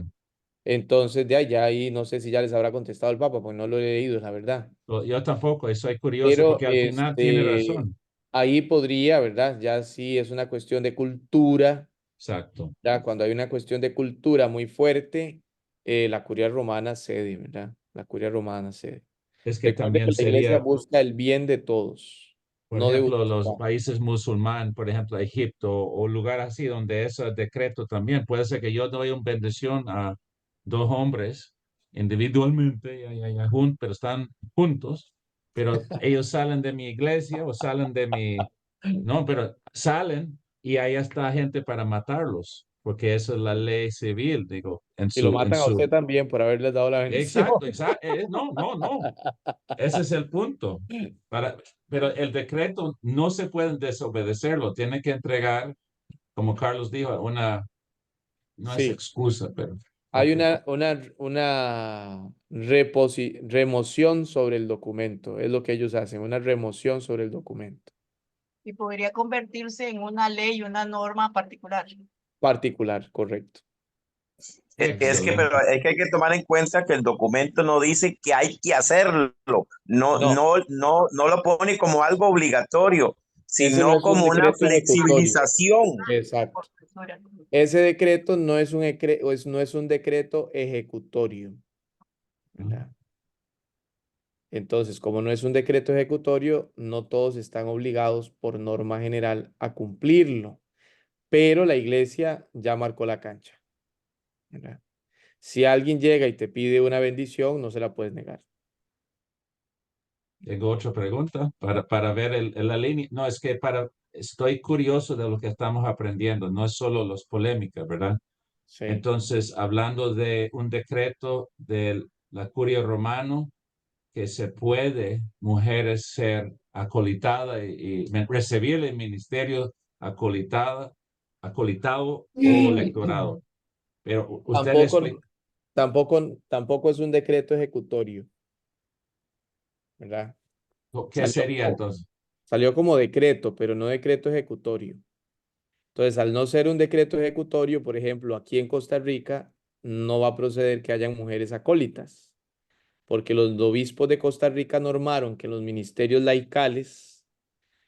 Entonces, de allá ahí no sé si ya les habrá contestado el Papa, porque no lo he leído, la verdad. Yo tampoco, soy curioso Pero porque al final tiene razón. ahí podría, ¿verdad? Ya sí es una cuestión de cultura, Exacto. ya cuando hay una cuestión de cultura muy fuerte, la curia romana cede, ¿verdad? La curia romana cede. Es que Recuerde también que la iglesia sería, busca el bien de todos, por no de ejemplo, unos los cuantos. países musulmanes, por ejemplo, Egipto o lugares así donde ese decreto también puede ser que yo doy una bendición a dos hombres individualmente, pero están juntos, pero ellos salen de mi iglesia o salen de mi, no, pero salen y ahí está gente para matarlos, porque esa es la ley civil, digo, Y lo matan a usted también por haberles dado la bendición. exacto, exacto, no. Ese es el punto. Pero el decreto no se puede desobedecerlo, tiene que entregar, como Carlos dijo, no es Sí, excusa, pero hay ok. una remoción sobre el documento, es lo que ellos hacen, una remoción sobre el documento Y podría convertirse en una ley, una norma particular. particular, correcto. Es que, Excelente. pero es que hay que tomar en cuenta que el documento no dice que hay que hacerlo, No, no lo pone como algo obligatorio, ese no sino es un como una decreto ejecutorio. flexibilización. Exacto. Por cultura. Ese decreto no es no es un decreto ejecutorio, ¿verdad? Entonces, como no es un decreto ejecutorio, no todos están obligados por norma general a cumplirlo, pero la iglesia ya marcó la cancha, ¿verdad? Si alguien llega y te pide una bendición, no se la puedes negar. Tengo otra pregunta para ver la línea. No, es que estoy curioso de lo que estamos aprendiendo, no es solo las polémicas, ¿verdad? Sí. Entonces, hablando de un decreto de la curia romano que se puede mujeres ser acolitadas y recibir el ministerio acolitado o lectorado. Pero usted le explica, Tampoco es un decreto ejecutorio, ¿verdad? ¿qué Salió sería como, entonces? salió como decreto, pero no decreto ejecutorio. Entonces, al no ser un decreto ejecutorio, por ejemplo, aquí en Costa Rica, no va a proceder que hayan mujeres acólitas, porque los obispos de Costa Rica normaron que los ministerios laicales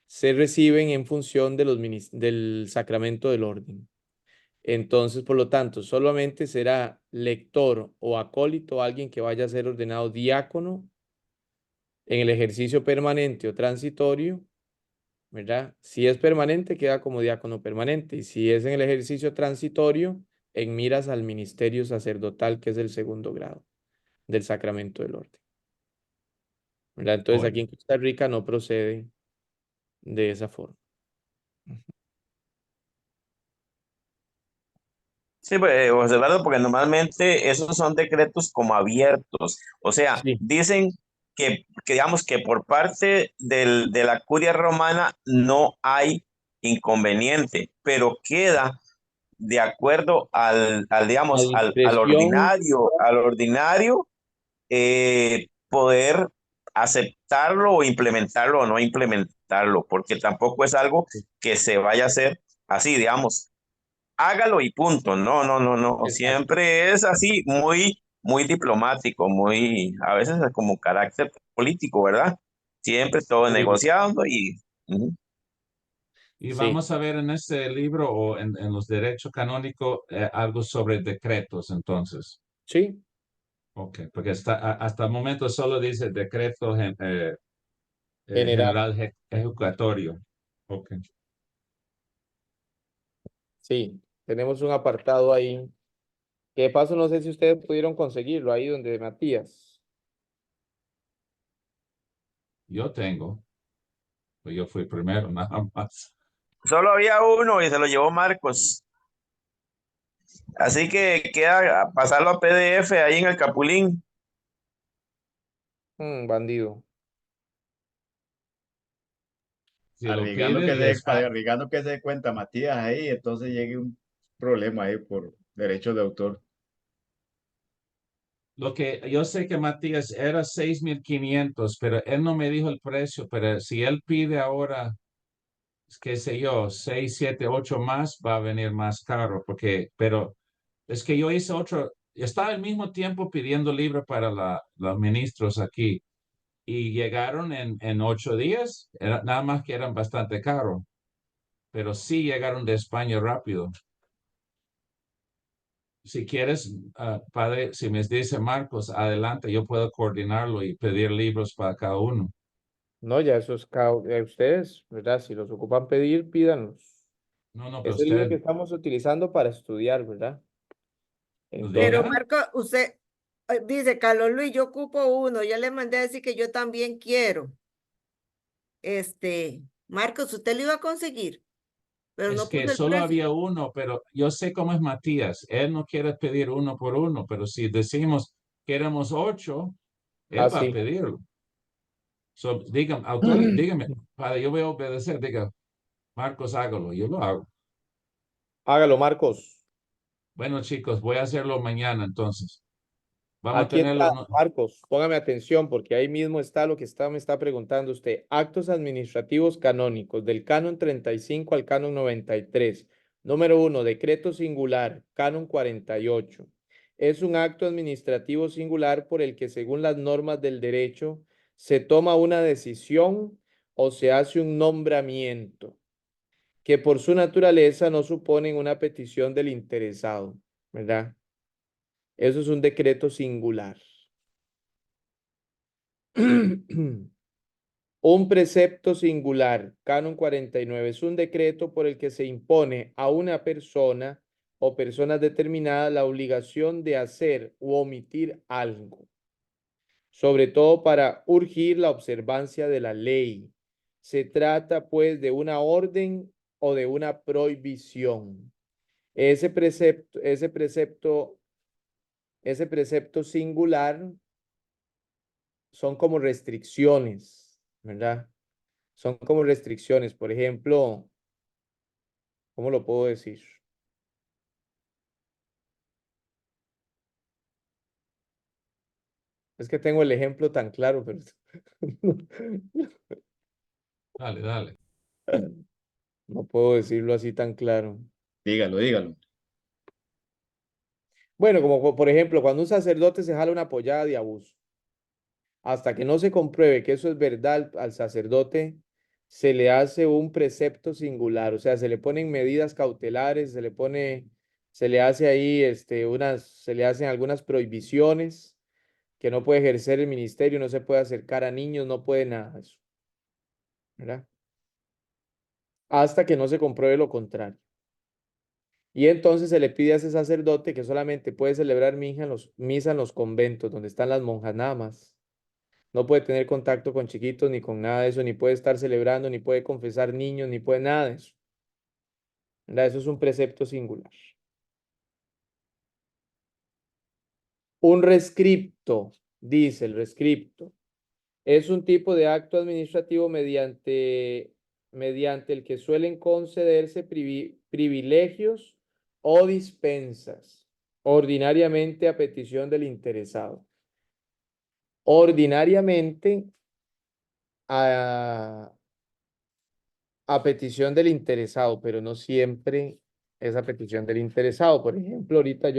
se reciben en función de del sacramento del orden. Entonces, por lo tanto, solamente será lector o acólito alguien que vaya a ser ordenado diácono en el ejercicio permanente o transitorio, ¿verdad? Si es permanente, queda como diácono permanente. Y si es en el ejercicio transitorio, en miras al ministerio sacerdotal, que es el segundo grado del sacramento del orden, ¿verdad? Entonces, aquí Oye, en Costa Rica no procede de esa forma. Sí, pues, José Eduardo, porque normalmente esos son decretos como abiertos. O sea, Sí, dicen que digamos que por parte de la curia romana no hay inconveniente, pero queda de acuerdo a digamos, discreción. al ordinario poder aceptarlo o implementarlo o no implementarlo, porque tampoco es algo que se vaya a hacer así, digamos, hágalo y punto. No, no, no, no. Exacto. Siempre es así, muy diplomático, a veces es como carácter político, ¿verdad? Siempre todo Muy bien. negociando y ujú. y Sí, vamos a ver en este libro o en los derechos canónicos algo sobre decretos entonces. sí, Ok, porque hasta el momento solo dice decreto general. general ejecutatorio. Ok. Sí, tenemos un apartado ahí. Que de paso, no sé si ustedes pudieron conseguirlo ahí donde Matías. Yo tengo, pues yo fui primero, nada más. Solo había uno y se lo llevó Marcos. Así que queda pasarlo a PDF ahí en el Capulín. Bandido. Si lo pide y está, Arriesgando que se dé cuenta Matías ahí, entonces llegue un problema ahí por derechos de autor. lo que yo sé que Matías era 6,500, pero él no me dijo el precio, pero si él pide ahora, qué sé yo, 6, 7, 8 más, va a venir más caro, pero es que yo hice otro, estaba al mismo tiempo pidiendo libros para los ministros aquí y llegaron en 8 días, nada más que eran bastante caros, pero sí llegaron de España rápido. Si quieres, padre, si me dice Marcos, adelante, yo puedo coordinarlo y pedir libros para cada uno. No, ya eso es ustedes, ¿verdad? Si los ocupan pedir, pídanlos. No, no, pero Es el libro usted que estamos utilizando para estudiar, ¿verdad? nos Pero Entonces, diga. Marco, usted dice, Carlos Luis, yo ocupo uno, ya le mandé a decir que yo también quiero. Marcos, usted lo iba a conseguir, pero Es no que puso el solo precio. había uno, pero yo sé cómo es Matías. Él no quiere pedir uno por uno, pero si decimos que éramos 8, él va a así. pedirlo. So, dígame, dígame, padre, yo voy a obedecer. Diga, Marcos, hágalo, yo lo hago. Hágalo, Marcos. Bueno, chicos, voy a hacerlo mañana entonces. Vamos a Aquí está, tenerlo. Marcos, póngame atención porque ahí mismo está lo que me está preguntando usted. Actos administrativos canónicos, del canon 35 al canon 93. Número 1, decreto singular, canon 48. Es un acto administrativo singular por el que, según las normas del derecho, se toma una decisión o se hace un nombramiento, que por su naturaleza no suponen una petición del interesado, ¿verdad? Eso es un decreto singular. Un precepto singular, canon 49, es un decreto por el que se impone a una persona o personas determinadas la obligación de hacer u omitir algo, sobre todo para urgir la observancia de la ley. Se trata pues de una orden o de una prohibición. Ese precepto singular son como restricciones, ¿verdad? Son como restricciones. Por ejemplo, ¿cómo lo puedo decir? Es que tengo el ejemplo tan claro, pero Dale, dale. no puedo decirlo así tan claro. Dígalo, dígalo. Bueno, como por ejemplo, cuando un sacerdote se jala una pollada de abuso, hasta que no se compruebe que eso es verdad al sacerdote, se le hace un precepto singular, o sea, se le ponen medidas cautelares, se le hace ahí, se le hacen algunas prohibiciones, que no puede ejercer el ministerio, no se puede acercar a niños, no puede nada de eso, ¿verdad? Hasta que no se compruebe lo contrario. Y entonces se le pide a ese sacerdote que solamente puede celebrar misa en los conventos, donde están las monjas nada más. No puede tener contacto con chiquitos ni con nada de eso, ni puede estar celebrando, ni puede confesar niños, ni puede nada de eso. ¿Verdad? Eso es un precepto singular. Un rescripto, dice el rescripto, es un tipo de acto administrativo mediante el que suelen concederse privilegios o dispensas, ordinariamente a petición del interesado. Ordinariamente a petición del interesado, pero no siempre es a petición del interesado. Por ejemplo, ahorita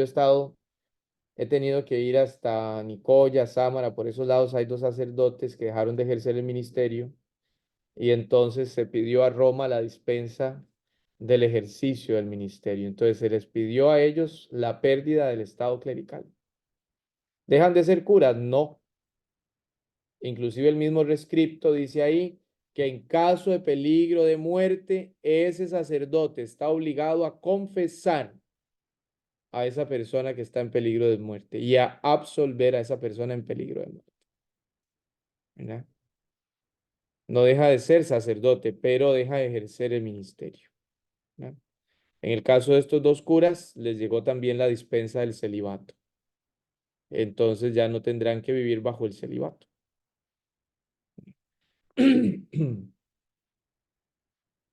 he tenido que ir hasta Nicoya, Sámara, por esos lados hay dos sacerdotes que dejaron de ejercer el ministerio y entonces se pidió a Roma la dispensa del ejercicio del ministerio. Entonces se les pidió a ellos la pérdida del estado clerical. ¿Dejan de ser curas? No. Inclusive el mismo rescripto dice ahí que en caso de peligro de muerte, ese sacerdote está obligado a confesar a esa persona que está en peligro de muerte y a absolver a esa persona en peligro de muerte. ¿Verdad? No deja de ser sacerdote, pero deja de ejercer el ministerio. ¿Verdad? En el caso de estos dos curas, les llegó también la dispensa del celibato. Entonces ya no tendrán que vivir bajo el celibato.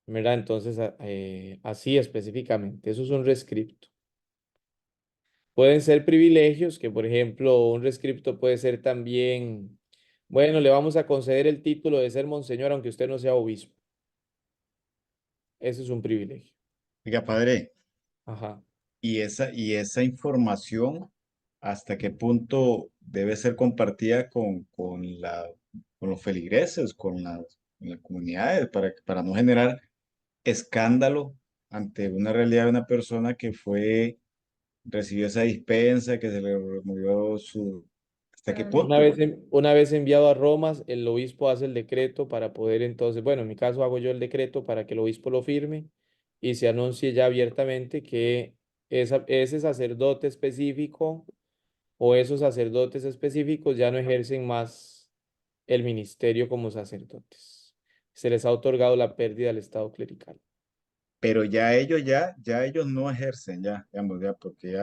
¿Verdad? Entonces, así específicamente, eso es un rescripto. Pueden ser privilegios, que por ejemplo, un rescripto puede ser también, bueno, le vamos a conceder el título de ser monseñor, aunque usted no sea obispo. Ese es un privilegio. Oiga, padre, Ajá. y esa información, ¿hasta qué punto debe ser compartida con los feligreses, con las comunidades, para no generar escándalo ante una realidad de una persona que recibió esa dispensa, que se le removió ¿hasta qué Claro. Una punto? vez, una vez enviado a Roma, el obispo hace el decreto para poder entonces, bueno, en mi caso hago yo el decreto para que el obispo lo firme y se anuncie ya abiertamente que ese sacerdote específico o esos sacerdotes específicos ya no ejercen más el ministerio como sacerdotes. Se les ha otorgado la pérdida del estado clerical. Pero ya ellos no ejercen, digamos, porque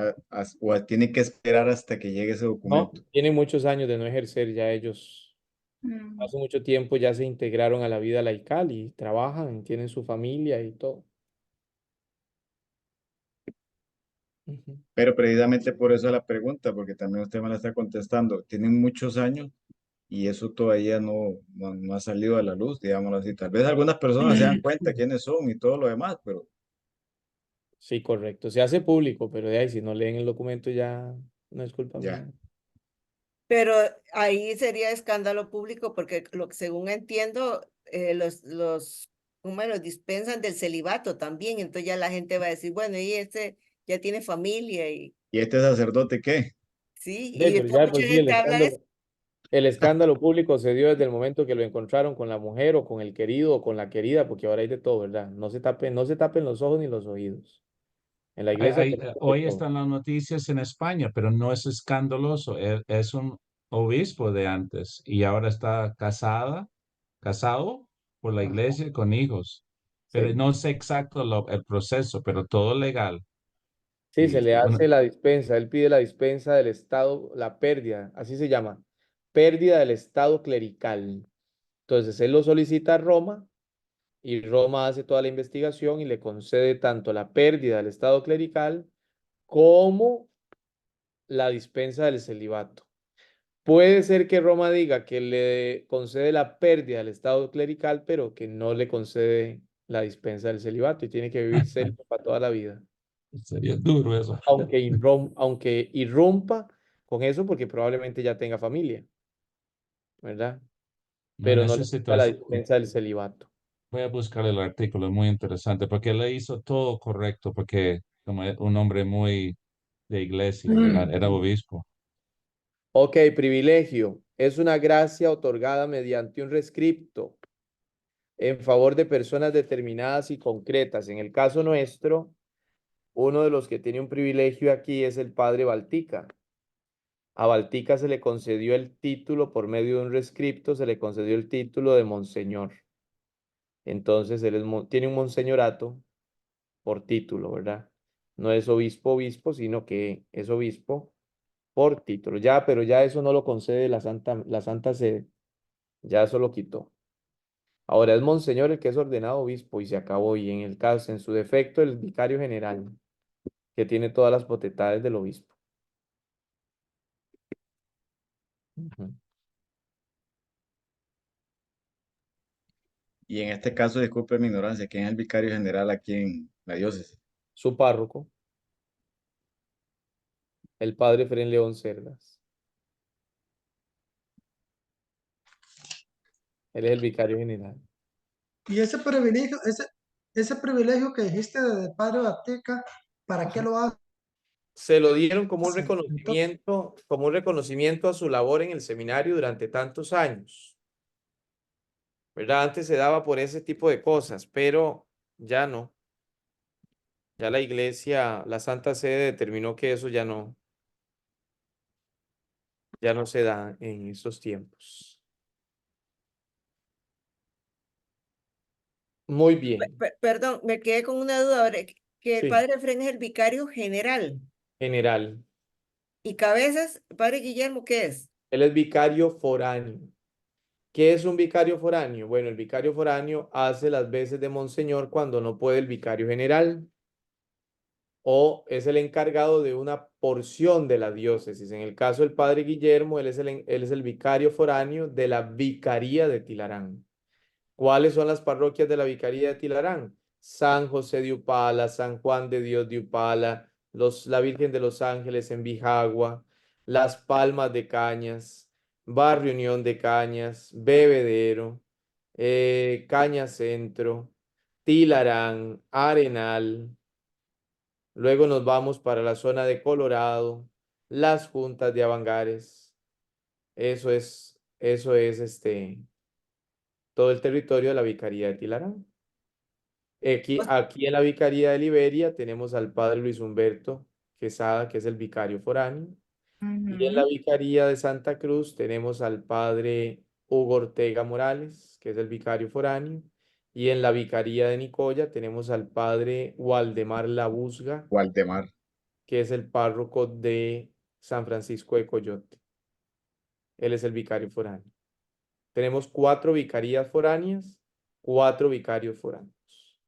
o tienen que esperar hasta que llegue ese No, documento. tienen muchos años de no ejercer, ya ellos Mm. hace mucho tiempo ya se integraron a la vida laical y trabajan, tienen su familia y todo. Ujú. Pero precisamente por eso la pregunta, porque también usted me la está contestando. Tienen muchos años y eso todavía no ha salido a la luz, digámoslo así. Tal vez algunas personas se dan cuenta quiénes son y todo lo demás, pero Sí, correcto. Se hace público, pero de ahí si no leen el documento ya no es culpa ya. mía. Pero ahí sería escándalo público porque lo que según entiendo, ¿cómo los dispensan del celibato también? Entonces ya la gente va a decir, bueno, y este ya tiene familia y ¿Y este sacerdote qué? sí, y Pero ya ya mucha por sí gente habla de eso. el escándalo público se dio desde el momento que lo encontraron con la mujer o con el querido o con la querida, porque ahora hay de todo, ¿verdad? No se tapen los ojos ni los oídos. En la iglesia tenemos de Hoy todo. están las noticias en España, pero no es escandaloso. Es un obispo de antes y ahora está casado por la Ajá. iglesia con hijos. Pero Sí. no sé exacto el proceso, pero todo legal. Sí, se le Bueno, hace la dispensa, él pide la dispensa del Estado, la pérdida, así se llama, pérdida del estado clerical. Entonces, él lo solicita a Roma y Roma hace toda la investigación y le concede tanto la pérdida del estado clerical como la dispensa del celibato. Puede ser que Roma diga que le concede la pérdida del estado clerical, pero que no le concede la dispensa del celibato y tiene que vivir célibe para toda la vida. Sería duro eso. Aunque irrumpa con eso porque probablemente ya tenga familia, ¿verdad? No, en Pero no esa le quita la situación, dispensa del celibato. voy a buscar el artículo, es muy interesante, porque él le hizo todo correcto, porque como es un hombre muy de iglesia, ¿verdad? Era obispo. Ok, privilegio. Es una gracia otorgada mediante un rescripto en favor de personas determinadas y concretas. En el caso nuestro, uno de los que tiene un privilegio aquí es el padre Baltica. A Baltica se le concedió el título por medio de un rescripto, se le concedió el título de monseñor. Entonces, él tiene un monseñorato por título, ¿verdad? No es obispo, sino que es obispo por título. Ya, pero ya eso no lo concede la Santa Sede. Ya eso lo quitó. Ahora es monseñor el que es ordenado obispo y se acabó. Y en el caso, en su defecto, el vicario general, que tiene todas las potestades del obispo. Ujú. Y en este caso, disculpe mi ignorancia, ¿quién es el vicario general aquí en la diócesis? Su párroco, el padre Fren León Cerdas. Él es el vicario general. Y ese privilegio que dijiste de padre Batica, ¿para qué lo hace? Se lo dieron Entonces, como un reconocimiento a su labor en el seminario durante tantos años, ¿verdad? Antes se daba por ese tipo de cosas, pero ya no. Ya la iglesia, la Santa Sede determinó que eso ya no se da en estos tiempos. Muy bien, Perdón, me quedé con una duda ahora, que el sí, padre Fren es el vicario general. general. ¿Y Cabezas, el padre Guillermo, qué es? Él es vicario foráneo. ¿Qué es un vicario foráneo? Bueno, el vicario foráneo hace las veces de monseñor cuando no puede el vicario general o es el encargado de una porción de la diócesis. En el caso del padre Guillermo, él es el vicario foráneo de la Vicaría de Tilarán. ¿Cuáles son las parroquias de la Vicaría de Tilarán? San José de Upala, San Juan de Dios de Upala, la Virgen de los Ángeles en Bijagua, Las Palmas de Cañas, Barrio Unión de Cañas, Bebedero, Caña Centro, Tilarán, Arenal. Luego nos vamos para la zona de Colorado, las Juntas de Avangares. Eso es todo el territorio de la Vicaría de Tilarán. Aquí en la Vicaría de Liberia tenemos al padre Luis Humberto Quesada, que es el vicario foráneo. Y en la Ujú. Vicaría de Santa Cruz tenemos al padre Hugo Ortega Morales, que es el vicario foráneo. Y en la Vicaría de Nicoya tenemos al padre Waldemar Labusga, Waldemar. que es el párroco de San Francisco de Coyote. Él es el vicario foráneo. Tenemos 4 vicarías foráneas, 4 vicarios foráneos.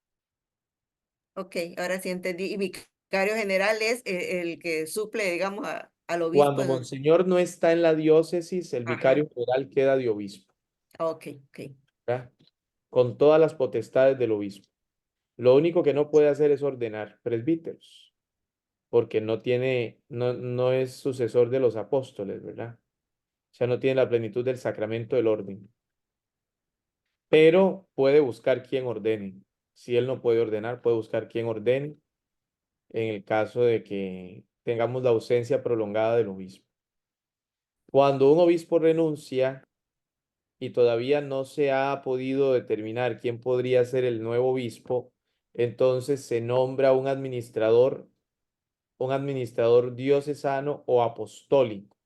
Ok, ahora sí entendí. Y vicario general es el que suple, digamos, al obispo. Cuando Monseñor no está en la diócesis, el Ajá, vicario general queda de obispo, ok, ok. ¿verdad? Con todas las potestades del obispo. Lo único que no puede hacer es ordenar presbíteros, porque no es sucesor de los apóstoles, ¿verdad? O sea, no tiene la plenitud del sacramento del orden. Pero puede buscar quien ordene. Si él no puede ordenar, puede buscar quien ordene en el caso de que tengamos la ausencia prolongada del obispo. Cuando un obispo renuncia y todavía no se ha podido determinar quién podría ser el nuevo obispo, entonces se nombra un administrador diocesano o apostólico,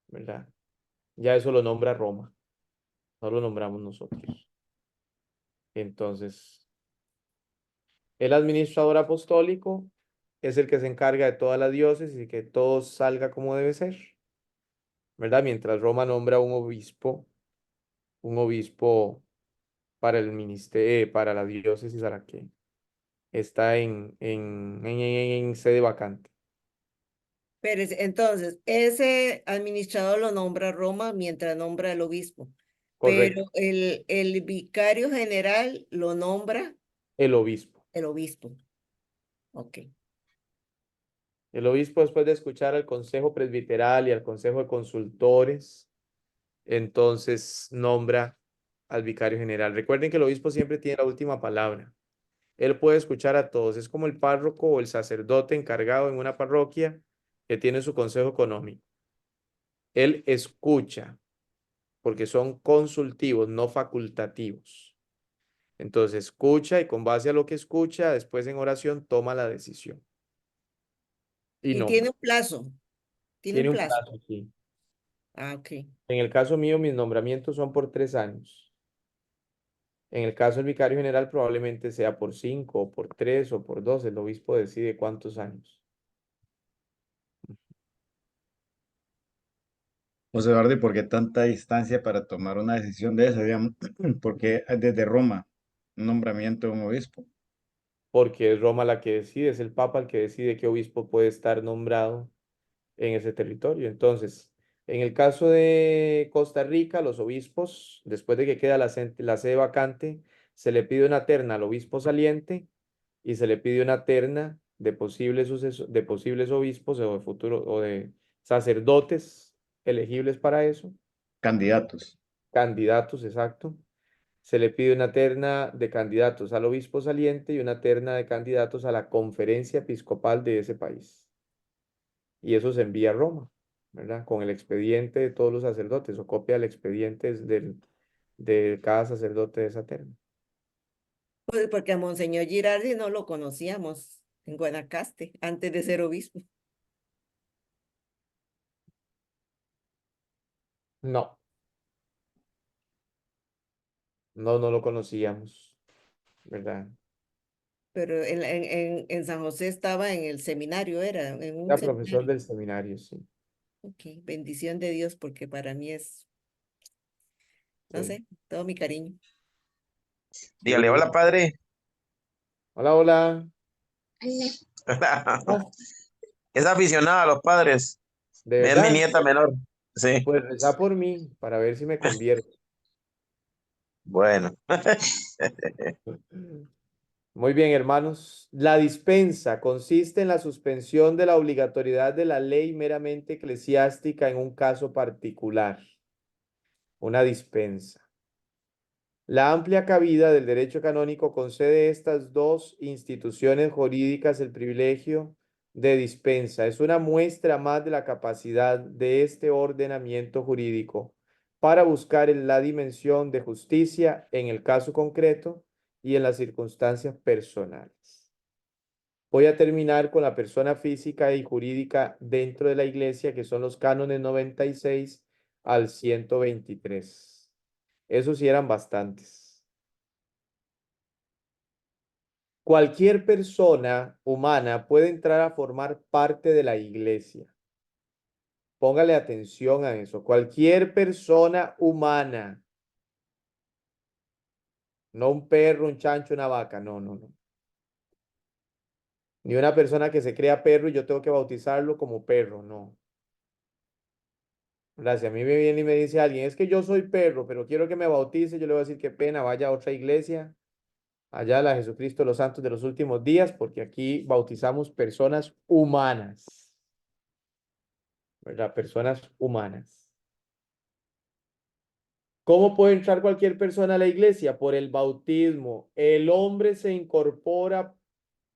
¿verdad? Ya eso lo nombra Roma, no lo nombramos nosotros. Entonces, el administrador apostólico es el que se encarga de toda la diócesis y que todo salga como debe ser. ¿verdad? Mientras Roma nombra un obispo para el ministerio, para la diócesis a la que está en sede vacante. Pero entonces, ese administrador lo nombra Roma mientras nombra el obispo. Correcto, Pero el vicario general lo nombra el obispo. el obispo. Ok. El obispo, después de escuchar al consejo presbiteral y al consejo de consultores, entonces nombra al vicario general. Recuerden que el obispo siempre tiene la última palabra. Él puede escuchar a todos. Es como el párroco o el sacerdote encargado en una parroquia que tiene su consejo económico. Él escucha, porque son consultivos, no facultativos. Entonces escucha y con base a lo que escucha, después en oración toma la decisión. Y Y tiene nombra. un plazo. Tiene un Tiene un plazo. plazo, sí. Ah, ok. En el caso mío, mis nombramientos son por 3 años. En el caso del vicario general, probablemente sea por 5, o por 3, o por 2. El obispo decide cuántos años. José Eduardo, ¿y por qué tanta distancia para tomar una decisión de esa, digamos? Porque desde Roma, un nombramiento de un obispo. Porque es Roma la que decide, es el Papa el que decide qué obispo puede estar nombrado en ese territorio. Entonces, en el caso de Costa Rica, los obispos, después de que queda la sede vacante, se le pide una terna al obispo saliente y se le pide una terna de de posibles obispos o de futuro o de sacerdotes elegibles para eso, Candidatos. candidatos, exacto. Se le pide una terna de candidatos al obispo saliente y una terna de candidatos a la conferencia episcopal de ese país. Y eso se envía a Roma, ¿verdad? Con el expediente de todos los sacerdotes o copia del expediente de cada sacerdote de esa terna. Pues porque a Monseñor Girardi no lo conocíamos en Guanacaste antes de ser obispo. No, no lo conocíamos, ¿verdad? Pero en San José estaba en el seminario, era en un Era profesor seminario. del seminario, sí. Ok, bendición de Dios, porque para mí es, no Sí. sé, todo mi cariño. Dígale, hola, padre. Hola, hola. Ah, Es aficionada a los padres. ¿de Es mi verdad? nieta menor. Sí, Pues reza por mí para ver si me convierto. bueno. Muy bien, hermanos. La dispensa consiste en la suspensión de la obligatoriedad de la ley meramente eclesiástica en un caso particular. Una dispensa. La amplia cabida del derecho canónico concede a estas dos instituciones jurídicas el privilegio de dispensa. Es una muestra más de la capacidad de este ordenamiento jurídico para buscar en la dimensión de justicia en el caso concreto y en las circunstancias personales. Voy a terminar con la persona física y jurídica dentro de la iglesia, que son los cánones 96 al 123. Esos sí eran bastantes. Cualquier persona humana puede entrar a formar parte de la iglesia. Póngale atención a eso. Cualquier persona humana. No un perro, un chancho, una vaca. No. Ni una persona que se crea perro y yo tengo que bautizarlo como perro. No. Gracias. A mí me viene y me dice alguien, es que yo soy perro, pero quiero que me bautice. Yo le voy a decir, qué pena, vaya a otra iglesia. Allá la Jesucristo de los Santos de los Últimos Días, porque aquí bautizamos personas humanas. ¿Verdad? Personas humanas. ¿Cómo puede entrar cualquier persona a la iglesia? Por el bautismo. El hombre se incorpora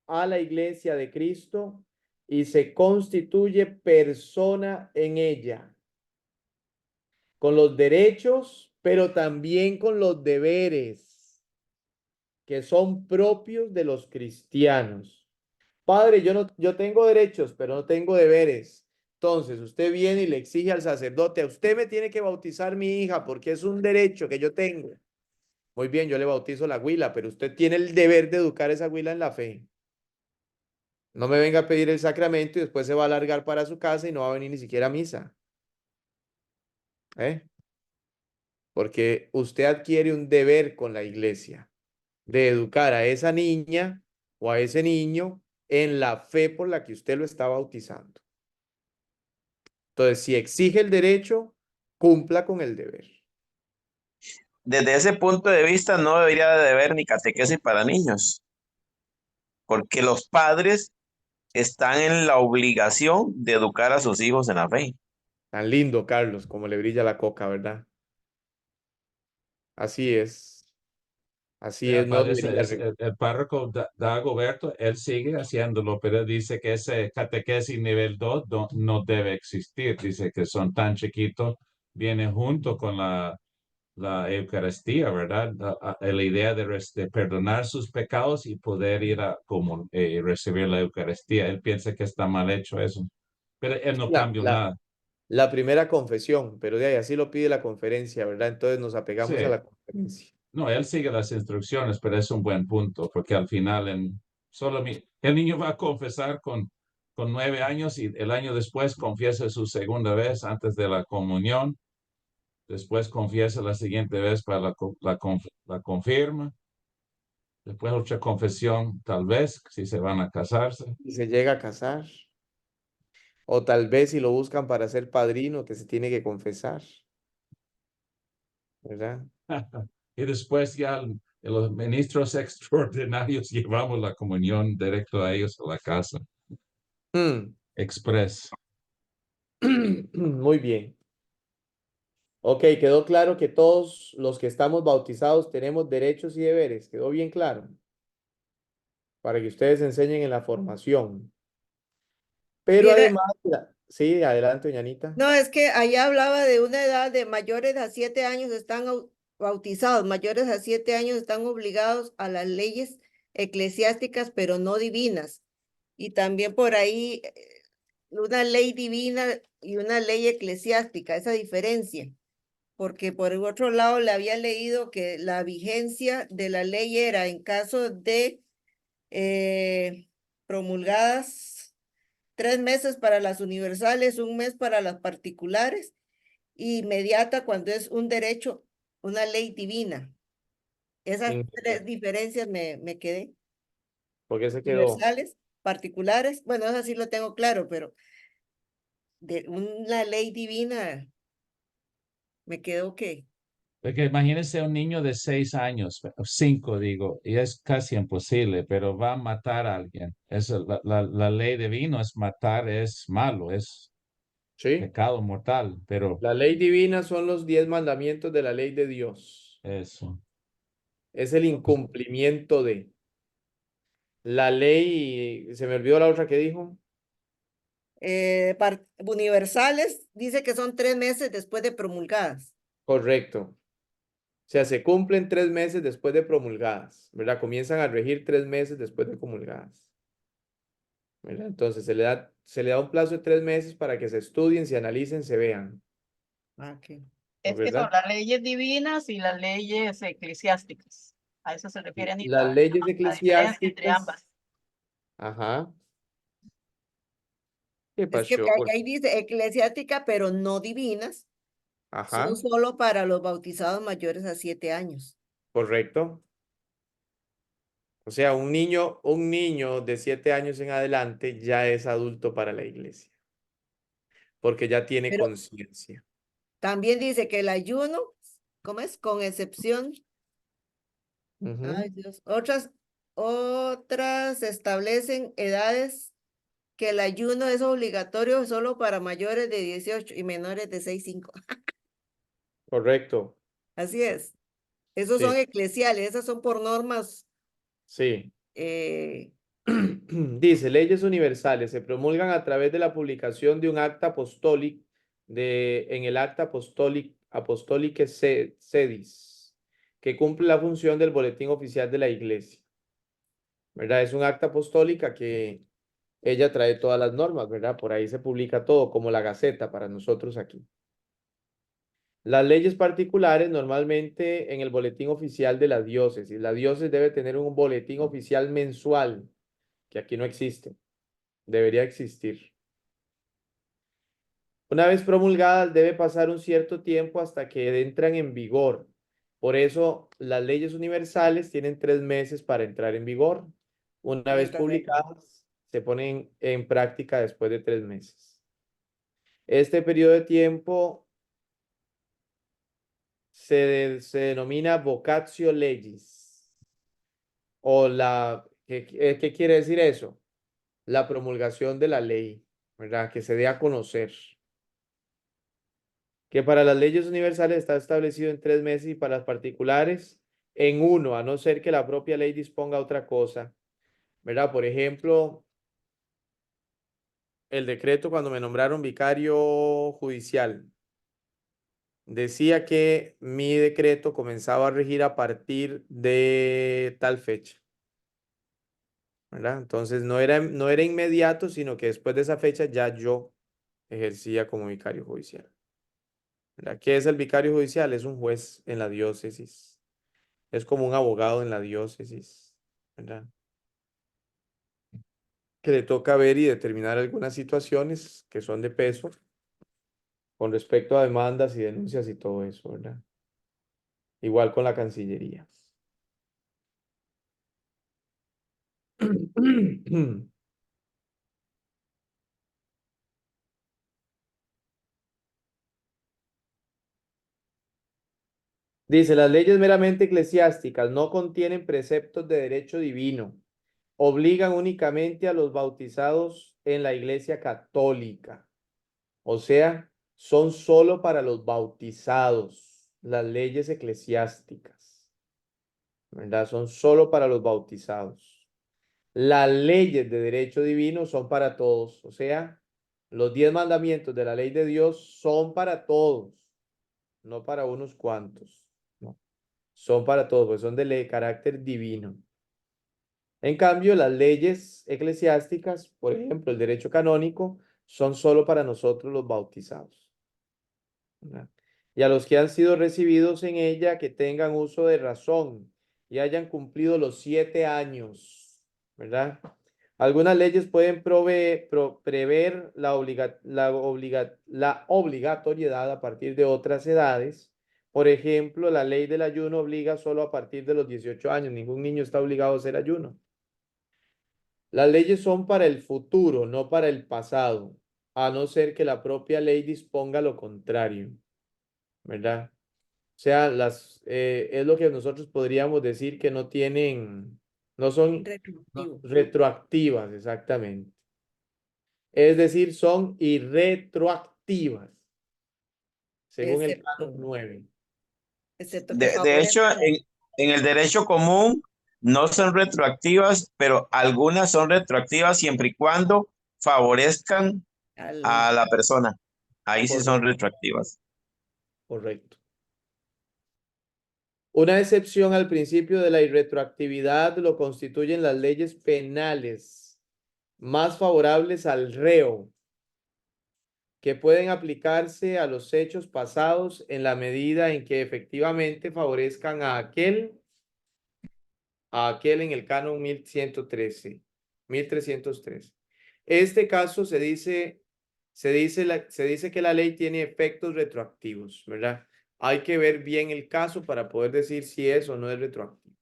a la iglesia de Cristo y se constituye persona en ella, con los derechos, pero también con los deberes que son propios de los cristianos. Padre, yo tengo derechos, pero no tengo deberes. Entonces, usted viene y le exige al sacerdote, a usted me tiene que bautizar mi hija porque es un derecho que yo tengo. Muy bien, yo le bautizo la huila, pero usted tiene el deber de educar a esa huila en la fe. No me venga a pedir el sacramento y después se va a alargar para su casa y no va a venir ni siquiera a misa. ¿eh? Porque usted adquiere un deber con la iglesia de educar a esa niña o a ese niño en la fe por la que usted lo está bautizando. Entonces, si exige el derecho, cumpla con el deber. Desde ese punto de vista no debería de haber ni catequesis para niños, porque los padres están en la obligación de educar a sus hijos en la fe. Tan lindo, Carlos, como le brilla la coca, ¿verdad? Así es. Así es, no Parece, debería. el párroco Dagoberto, él sigue haciéndolo, pero dice que ese catequesis nivel 2 no debe existir. Dice que son tan chiquitos, viene junto con la Eucaristía, ¿verdad? La idea de perdonar sus pecados y poder ir a como, recibir la Eucaristía. Él piensa que está mal hecho eso, pero él no La, cambió la, nada. la primera confesión, pero de ahí así lo pide la conferencia, ¿verdad? Entonces nos Sí, apegamos a la conferencia. no, él sigue las instrucciones, pero es un buen punto, porque al final el niño va a confesar con 9 años y el año después confiesa su segunda vez antes de la comunión. Después confiesa la siguiente vez para la confirma. Después otra confesión, tal vez, si se van a casarse. Y se llega a casar. O tal vez si lo buscan para ser padrino, que se tiene que confesar, ¿verdad? Y después ya los ministros extraordinarios llevamos la comunión directo a ellos a la casa. Mm, Express. Muy bien. Ok, quedó claro que todos los que estamos bautizados tenemos derechos y deberes. ¿Quedó bien claro? Para que ustedes enseñen en la formación. Pero Viera, además, sí, adelante, doña Anita. no, es que allá hablaba de una edad de mayores a 7 años están bautizados, mayores a 7 años están obligados a las leyes eclesiásticas, pero no divinas. Y también por ahí una ley divina y una ley eclesiástica, esa diferencia. Porque por el otro lado le había leído que la vigencia de la ley era en caso de promulgadas 3 meses para las universales, 1 mes para las particulares, y inmediata cuando es un derecho, una ley divina. Esas Mm, 3 diferencias me quedé. ¿por qué se quedó? Universales, particulares, bueno, eso sí lo tengo claro, pero de una ley divina me quedó que Porque imagínense un niño de 6 años, 5 digo, y es casi imposible, pero va a matar a alguien. La ley divina es matar, es malo, es Sí. pecado mortal, pero La ley divina son los 10 mandamientos de la ley de Dios. eso. Es el incumplimiento de la ley. Se me olvidó la otra que dijo. universales dice que son 3 meses después de promulgadas. Correcto. O sea, se cumplen 3 meses después de promulgadas, ¿verdad? Comienzan a regir 3 meses después de promulgadas, ¿verdad? Entonces se le da un plazo de 3 meses para que se estudien, se analicen, se vean, Ok. Es que son ¿verdad? las leyes divinas y las leyes eclesiásticas. A eso se refiere Las Anita, leyes la diferencia entre eclesiásticas, ambas. ajá. ¿Qué Es que pasó? ahí dice eclesiástica, pero no divinas, son Ajá, solo para los bautizados mayores a 7 años. correcto. O sea, un niño de 7 años en adelante ya es adulto para la iglesia, porque ya tiene Pero conciencia. también dice que el ayuno, ¿cómo es? Con excepción, Ujú. ay Dios, otras establecen edades que el ayuno es obligatorio solo para mayores de 18 y menores de 6, 5. Correcto. Así es. Esos son Sí, eclesiales, esas son por normas. sí. eh, Dice, leyes universales se promulgan a través de la publicación de un acta apostólico en el acta apostolique sedis, que cumple la función del boletín oficial de la iglesia, ¿verdad? Es un acta apostólica que ella trae todas las normas, ¿verdad? Por ahí se publica todo, como la Gaceta para nosotros aquí. Las leyes particulares normalmente en el boletín oficial de la diócesis. La diócesis debe tener un boletín oficial mensual, que aquí no existe. Debería existir. Una vez promulgadas, debe pasar un cierto tiempo hasta que entran en vigor. Por eso, las leyes universales tienen 3 meses para entrar en vigor. Una vez Correcto. publicadas, se ponen en práctica después de 3 meses. Este periodo de tiempo se denomina vocatio legis. O ¿qué quiere decir eso? La promulgación de la ley, ¿verdad? Que se dé a conocer. Que para las leyes universales está establecido en 3 meses y para las particulares en 1, a no ser que la propia ley disponga otra cosa, ¿verdad? Por ejemplo, el decreto cuando me nombraron vicario judicial decía que mi decreto comenzaba a regir a partir de tal fecha, ¿verdad? Entonces no era inmediato, sino que después de esa fecha ya yo ejercía como vicario judicial, ¿verdad? ¿Qué es el vicario judicial? Es un juez en la diócesis. Es como un abogado en la diócesis, ¿verdad? Que le toca ver y determinar algunas situaciones que son de peso con respecto a demandas y denuncias y todo eso, ¿verdad? Igual con la Cancillería. Dice, las leyes meramente eclesiásticas no contienen preceptos de derecho divino. Obligan únicamente a los bautizados en la Iglesia Católica. O sea, son solo para los bautizados las leyes eclesiásticas, ¿verdad? Son solo para los bautizados. Las leyes de derecho divino son para todos. O sea, los 10 mandamientos de la ley de Dios son para todos, no para unos cuantos. No, son para todos, pues son de carácter divino. En cambio, las leyes eclesiásticas, por ejemplo, el derecho canónico, son solo para nosotros los bautizados, ¿verdad? Y a los que han sido recibidos en ella, que tengan uso de razón y hayan cumplido los 7 años, ¿verdad? Algunas leyes pueden prever la obligatoriedad a partir de otras edades. Por ejemplo, la ley del ayuno obliga solo a partir de los 18 años. Ningún niño está obligado a hacer ayuno. Las leyes son para el futuro, no para el pasado, a no ser que la propia ley disponga lo contrario, ¿verdad? O sea, es lo que nosotros podríamos decir que no son Retroactivo. retroactivas, exactamente. Es decir, son irretroactivas, según el canon 9. Excepto que De hecho, favorezcan en el derecho común no son retroactivas, pero algunas son retroactivas siempre y cuando favorezcan al... a la persona. Ahí sí son Correcto, retroactivas. correcto. Una excepción al principio de la irretroactividad lo constituyen las leyes penales más favorables al reo, que pueden aplicarse a los hechos pasados en la medida en que efectivamente favorezcan a aquel en el canon 1113, 1313. Este caso se dice que la ley tiene efectos retroactivos, ¿verdad? Hay que ver bien el caso para poder decir si es o no es retroactivo.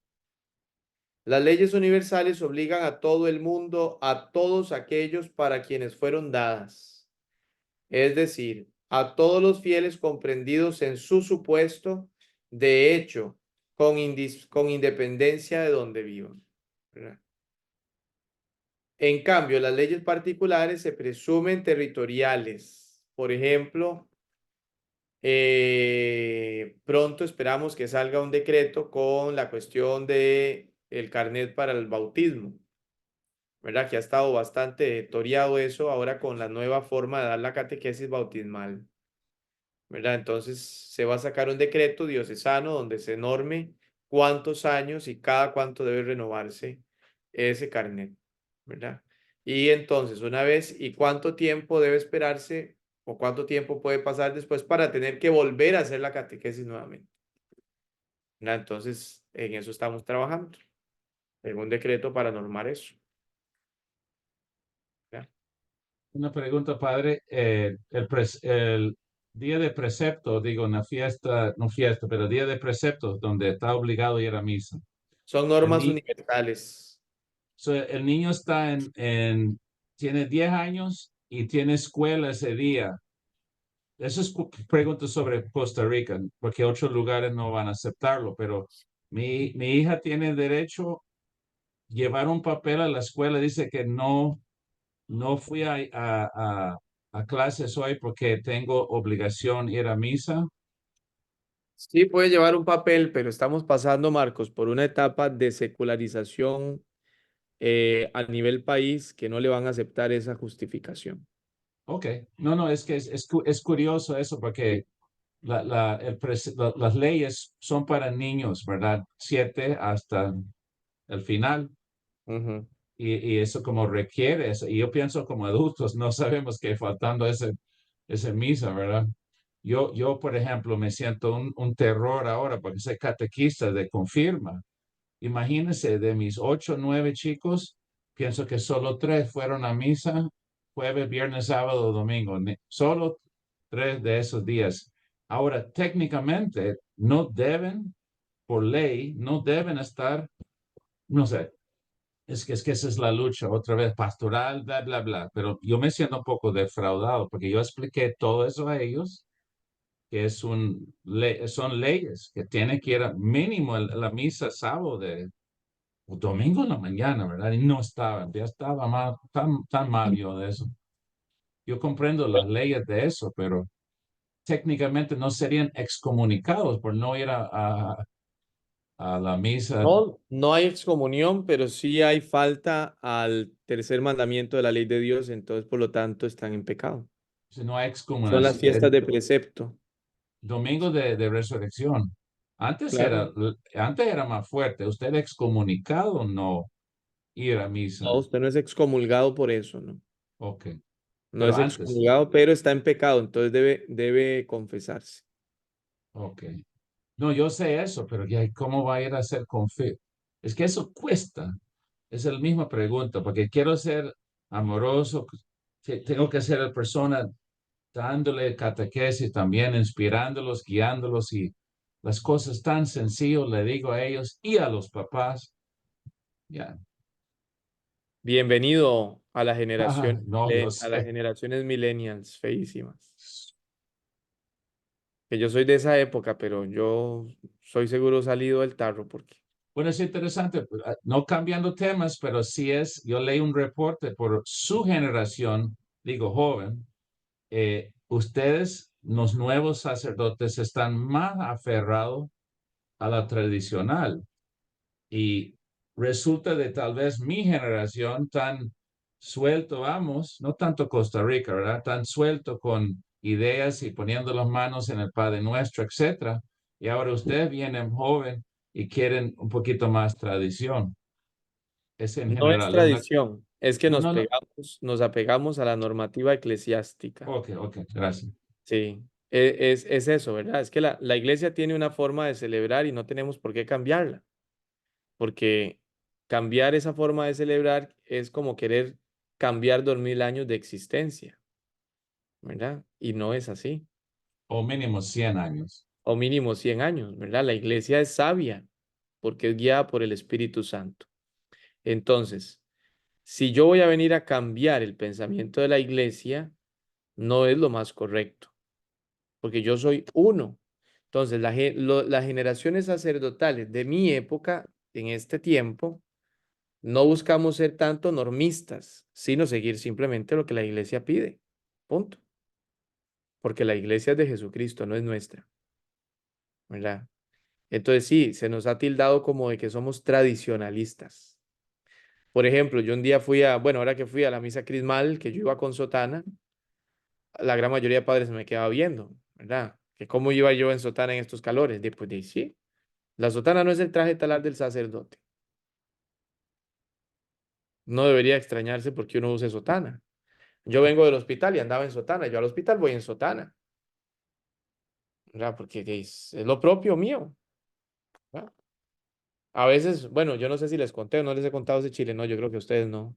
Las leyes universales obligan a todo el mundo, a todos aquellos para quienes fueron dadas. Es decir, a todos los fieles comprendidos en su supuesto, de hecho, con independencia de donde vivan, ¿verdad? En cambio, las leyes particulares se presumen territoriales. Por ejemplo, pronto esperamos que salga un decreto con la cuestión de el carnet para el bautismo, ¿verdad? Que ha estado bastante toreado eso ahora con la nueva forma de dar la catequesis bautismal, ¿verdad? Entonces se va a sacar un decreto diocesano donde se norme cuántos años y cada cuánto debe renovarse ese carnet, ¿verdad? Y entonces una vez y cuánto tiempo debe esperarse o cuánto tiempo puede pasar después para tener que volver a hacer la catequesis nuevamente, ¿verdad? Entonces en eso estamos trabajando, en un decreto para normar eso, ¿verdad? Una pregunta, padre. El día de precepto, digo, una fiesta, no fiesta, pero día de precepto, donde está obligado a ir a misa. Son El, normas ni- universales. el niño está tiene 10 años y tiene escuela ese día. Eso es pregunta sobre Costa Rica, porque otros lugares no van a aceptarlo, pero mi hija tiene derecho a llevar un papel a la escuela, dice que no fui a clases hoy porque tengo obligación ir a misa. Sí, puede llevar un papel, pero estamos pasando, Marcos, por una etapa de secularización a nivel país que no le van a aceptar esa justificación. Ok, no, es que es curioso eso porque las leyes son para niños, ¿verdad? 7 hasta el final. Ujú. Y eso como requiere eso. Y yo pienso como adultos no sabemos que faltando ese misa, ¿verdad? Yo, por ejemplo, me siento un terror ahora porque soy catequista de confirma. Imagínense, de mis 8 o 9 chicos, pienso que solo 3 fueron a misa, jueves, viernes, sábado, domingo. Solo 3 de esos días. Ahora, técnicamente, no deben, por ley, no deben estar, no sé, es que esa es la lucha, otra vez, pastoral, bla, bla, bla. Pero yo me siento un poco defraudado porque yo expliqué todo eso a ellos, que son leyes que tienen que ir a mínimo la misa sábado o domingo en la mañana, ¿verdad? Y no estaban, ya estaba mal, tan mal yo de eso. Yo comprendo las leyes de eso, pero técnicamente no serían excomunicados por no ir a la misa. No, no hay excomunión, pero sí hay falta al tercer mandamiento de la ley de Dios, entonces por lo tanto están en pecado. Si no hay Son las excomunicación. fiestas de precepto. Domingo de resurrección. Claro. Antes era más fuerte. ¿Usted excomunicado o no ir a misa? No, usted no es excomulgado por eso, ¿no? Ok, No pero es antes. excomulgado, pero está en pecado, entonces debe confesarse. Ok. No, yo sé eso, pero ya, ¿cómo va a ir a hacer confit? Es que eso cuesta. Es la misma pregunta, porque quiero ser amoroso, tengo que ser la persona dándole catequesis también, inspirándolos, guiándolos y las cosas tan sencillas le digo a ellos y a los papás. Ya. Bienvenido a la generación, No, yo a las sé. generaciones millennials, feísimas. Que yo soy de esa época, pero yo soy seguro salido del tarro porque Bueno, es interesante, no cambiando temas, pero yo leí un reporte por su generación, digo joven, ustedes, los nuevos sacerdotes, están más aferrados a la tradicional y resulta de tal vez mi generación tan suelto, vamos, no tanto Costa Rica, ¿verdad? Tan suelto con ideas y poniendo las manos en el Padre Nuestro, etcétera. Y ahora ustedes vienen joven y quieren un poquito más tradición. Es en no es general. tradición, es que No. nos apegamos a la normativa eclesiástica. Ok, gracias. Sí, es eso, ¿verdad? Es que la iglesia tiene una forma de celebrar y no tenemos por qué cambiarla, porque cambiar esa forma de celebrar es como querer cambiar 2000 años de existencia, ¿verdad? Y no es así. O mínimo 100 años. O mínimo 100 años, ¿verdad? La iglesia es sabia porque es guiada por el Espíritu Santo. Entonces, si yo voy a venir a cambiar el pensamiento de la iglesia, no es lo más correcto, porque yo soy uno. Entonces, las generaciones sacerdotales de mi época, en este tiempo, no buscamos ser tanto normistas, sino seguir simplemente lo que la iglesia pide. Punto. Porque la iglesia es de Jesucristo, no es nuestra, ¿verdad? Entonces sí, se nos ha tildado como de que somos tradicionalistas. Por ejemplo, yo un día bueno, ahora que fui a la misa crismal, que yo iba con sotana, la gran mayoría de padres se me quedaba viendo, ¿verdad? Que cómo iba yo en sotana en estos calores. Después de sí, la sotana no es el traje talar del sacerdote. No debería extrañarse porque uno use sotana. Yo vengo del hospital y andaba en sotana. Yo al hospital voy en sotana, ¿verdad? Porque es lo propio mío, ¿verdad? A veces, bueno, yo no sé si les conté o no les he contado ese chile, no, yo creo que ustedes no.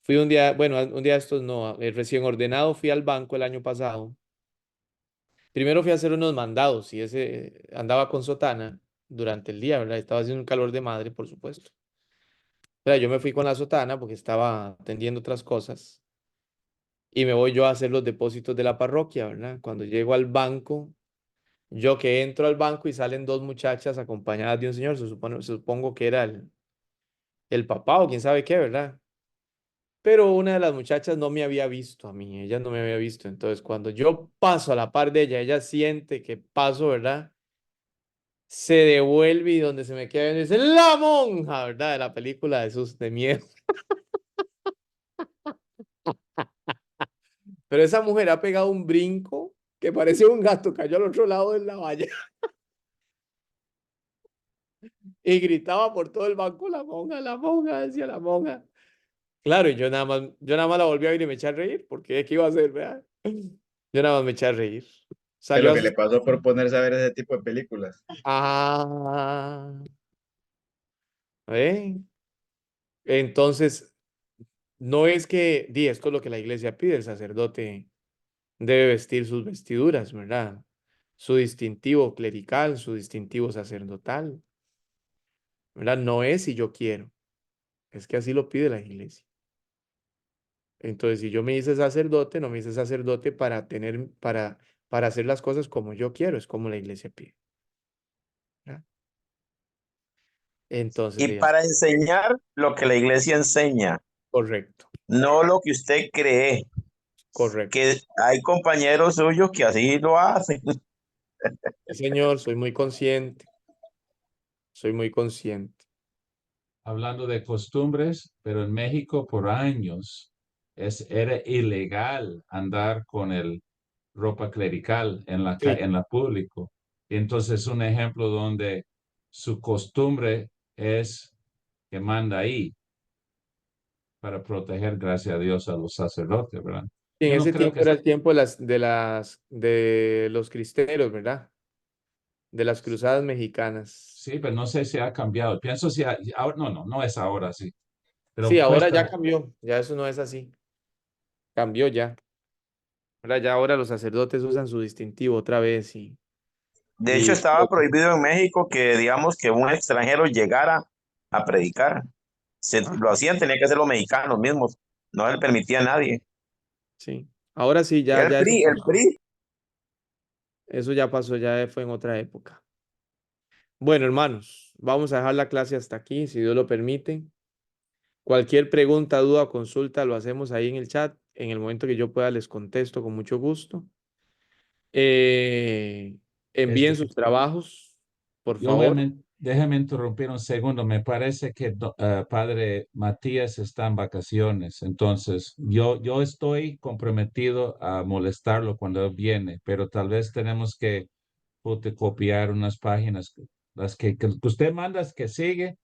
Fui un día, bueno, un día de estos no, recién ordenado, fui al banco el año pasado. Primero fui a hacer unos mandados y ese andaba con sotana durante el día, ¿verdad? Estaba haciendo un calor de madre, por supuesto. O sea, yo me fui con la sotana porque estaba atendiendo otras cosas y me voy yo a hacer los depósitos de la parroquia, ¿verdad? Cuando llego al banco, yo que entro al banco y salen dos muchachas acompañadas de un señor, supongo que era el papá o quién sabe qué, ¿verdad? Pero una de las muchachas no me había visto a mí, ella no me había visto. Entonces, cuando yo paso a la par de ella siente que paso, ¿verdad? Se devuelve y donde se me queda viendo dice, la monja, ¿verdad? De la película de sus de miedo. Pero esa mujer ha pegado un brinco que parecía un gato, cayó al otro lado de la valla y gritaba por todo el banco, la monja, decía la monja. Claro, y yo nada más la volví a ver y me eché a reír, porque ¿qué iba a hacer, verdad? Yo nada más me eché a reír. Es Salió lo a que le sus... pasó por ponerse a ver ese tipo de películas. Ah, ¿eh? Entonces, no es que, di, esto es lo que la iglesia pide, el sacerdote debe vestir sus vestiduras, ¿verdad? Su distintivo clerical, su distintivo sacerdotal, ¿verdad? No es si yo quiero, es que así lo pide la iglesia. Entonces, si yo me hice sacerdote, no me hice sacerdote para hacer las cosas como yo quiero, es como la iglesia pide, ¿verdad? Entonces, Y para enseñar lo que la iglesia enseña, correcto, no lo que usted cree, correcto. que hay compañeros suyos que así lo hacen. Sí, señor, soy muy consciente. Hablando de costumbres, pero en México por años era ilegal andar con el ropa clerical en Sí, en la público. Entonces, un ejemplo donde su costumbre es que manda ahí para proteger, gracias a Dios, a los sacerdotes, ¿verdad? y en Yo no ese creo tiempo que era el tiempo de los cristeros, ¿verdad? De las cruzadas mexicanas. sí, pero no sé si ha cambiado. Pienso si ahora, no es ahora, sí, Sí, pero ahora ya cuesta. cambió, ya eso no es así, cambió ya. Ahora ya ahora los sacerdotes usan su distintivo otra vez De hecho, y estaba prohibido en México que, digamos, que un extranjero llegara a predicar. ah, Lo hacían, tenía que ser los mexicanos mismos. No le permitía a nadie. sí. Ahora sí, Era el ya eso PRI, el pasó. PRI. Eso ya pasó, ya fue en otra época. Bueno, hermanos, vamos a dejar la clase hasta aquí, si Dios lo permite. Cualquier pregunta, duda o consulta lo hacemos ahí en el chat. En el momento que yo pueda les contesto con mucho gusto. Eh, envíen Este, sus trabajos, por yo voy a favor. déjame interrumpir un segundo. Me parece que Padre Matías está en vacaciones, entonces yo estoy comprometido a molestarlo cuando él viene, pero tal vez tenemos que fotocopiar unas páginas, las que usted manda, que sigue.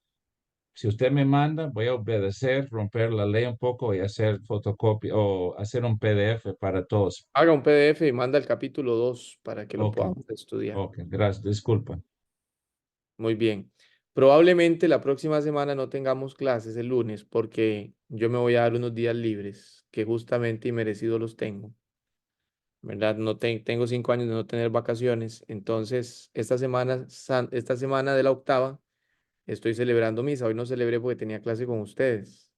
Si usted me manda, voy a obedecer, romper la ley un poco y hacer fotocopia o hacer un PDF para todos. Haga un PDF y manda el capítulo 2 para que lo Ok, podamos estudiar. ok, gracias, disculpa. Muy bien. Probablemente la próxima semana no tengamos clases el lunes porque yo me voy a dar unos días libres que justamente y merecido los tengo. ¿Verdad? No tengo 5 años de no tener vacaciones. Entonces, esta semana de la octava estoy celebrando misa. Hoy no celebré porque tenía clase con ustedes,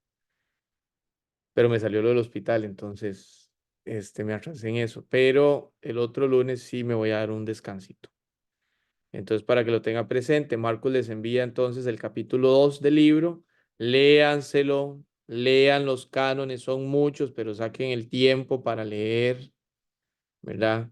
pero me salió lo del hospital, entonces me atrasé en eso. Pero el otro lunes sí me voy a dar un descansito. Entonces, para que lo tenga presente, Marcos les envía entonces el capítulo 2 del libro. Léanselo, lean los cánones, son muchos, pero saquen el tiempo para leer, ¿verdad?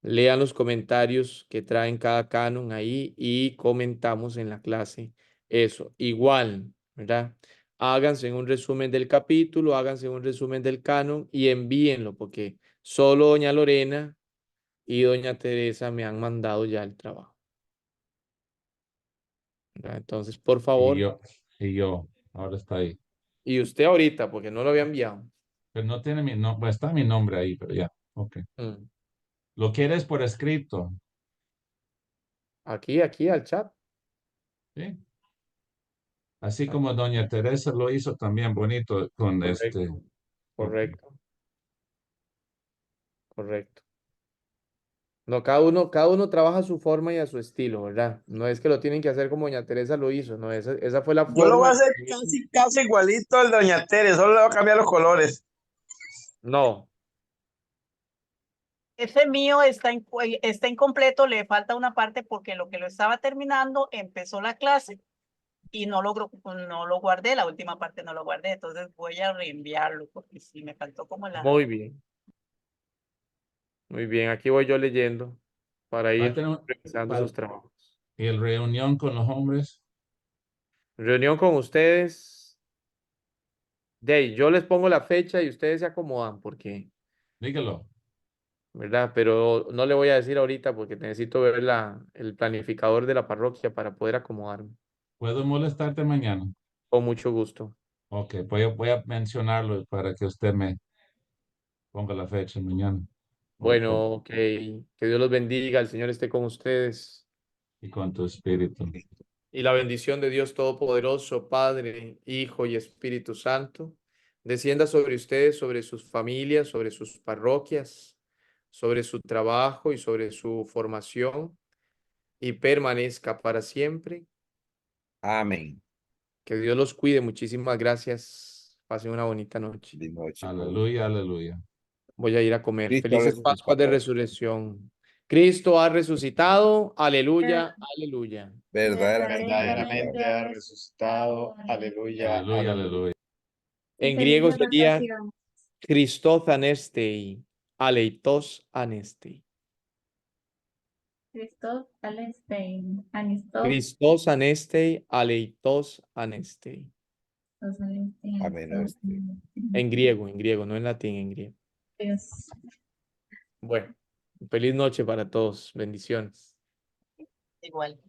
Lean los comentarios que traen cada canon ahí y comentamos en la clase eso. Igual, ¿verdad? Háganse un resumen del capítulo, háganse un resumen del canon y envíenlo, porque solo doña Lorena y doña Teresa me han mandado ya el trabajo, ¿verdad? Entonces, por Y favor, yo, y yo, ahora está ahí. y usted ahorita, porque no lo había enviado. Pero no tiene mi nombre, está mi nombre ahí, pero ya, ok. Mm. ¿Lo quieres por escrito? Aquí al chat. ¿Sí? Así como doña Teresa lo hizo también bonito con este. Correcto, Ok. correcto, correcto. No, cada uno trabaja a su forma y a su estilo, ¿verdad? No es que lo tienen que hacer como doña Teresa lo hizo, no, esa fue la Yo lo voy a forma. hacer casi igualito al de Doña Tere, solo le voy a cambiar los colores. No, Ese mío está incompleto, le falta una parte porque lo que lo estaba terminando empezó la clase y no lo guardé, la última parte no lo guardé, entonces voy a reenviarlo porque sí me faltó como la... muy bien, muy bien. Aquí voy yo leyendo para Va a ir tener revisando va- sus trabajos. y el reunión con los hombres. Reunión con ustedes. De ahí, yo les pongo la fecha y ustedes se acomodan, porque, Dígalo. ¿verdad? Pero no le voy a decir ahorita porque necesito ver el planificador de la parroquia para poder acomodarme. ¿Puedo molestarte mañana? Con mucho gusto. Ok, voy a mencionarlo para que usted me ponga la fecha mañana. Ok. Bueno, ok. Que Dios los bendiga, el Señor esté con ustedes. Y con tu espíritu. Y la bendición de Dios Todopoderoso, Padre, Hijo y Espíritu Santo, descienda sobre ustedes, sobre sus familias, sobre sus parroquias, sobre su trabajo y sobre su formación, y permanezca para siempre. Amén. Que Dios los cuide. Muchísimas gracias. Pasen una bonita noche. Feliz noche. Aleluya, aleluya. Voy a ir a comer. Cristo ha Felices Pascuas de resucitado. Resurrección. Cristo ha resucitado. Aleluya, aleluya. Verdaderamente ha ha resucitado. Aleluya, Aleluya, aleluya. En Feliz griego sería devastación. Christos anestei, aleitos anestei. Christoph Allenstein. Anistos. Christos anestei, aleitos anestei. Amén. En griego, no en latín, en griego. Yes. Bueno, feliz noche para todos. Bendiciones. Igual.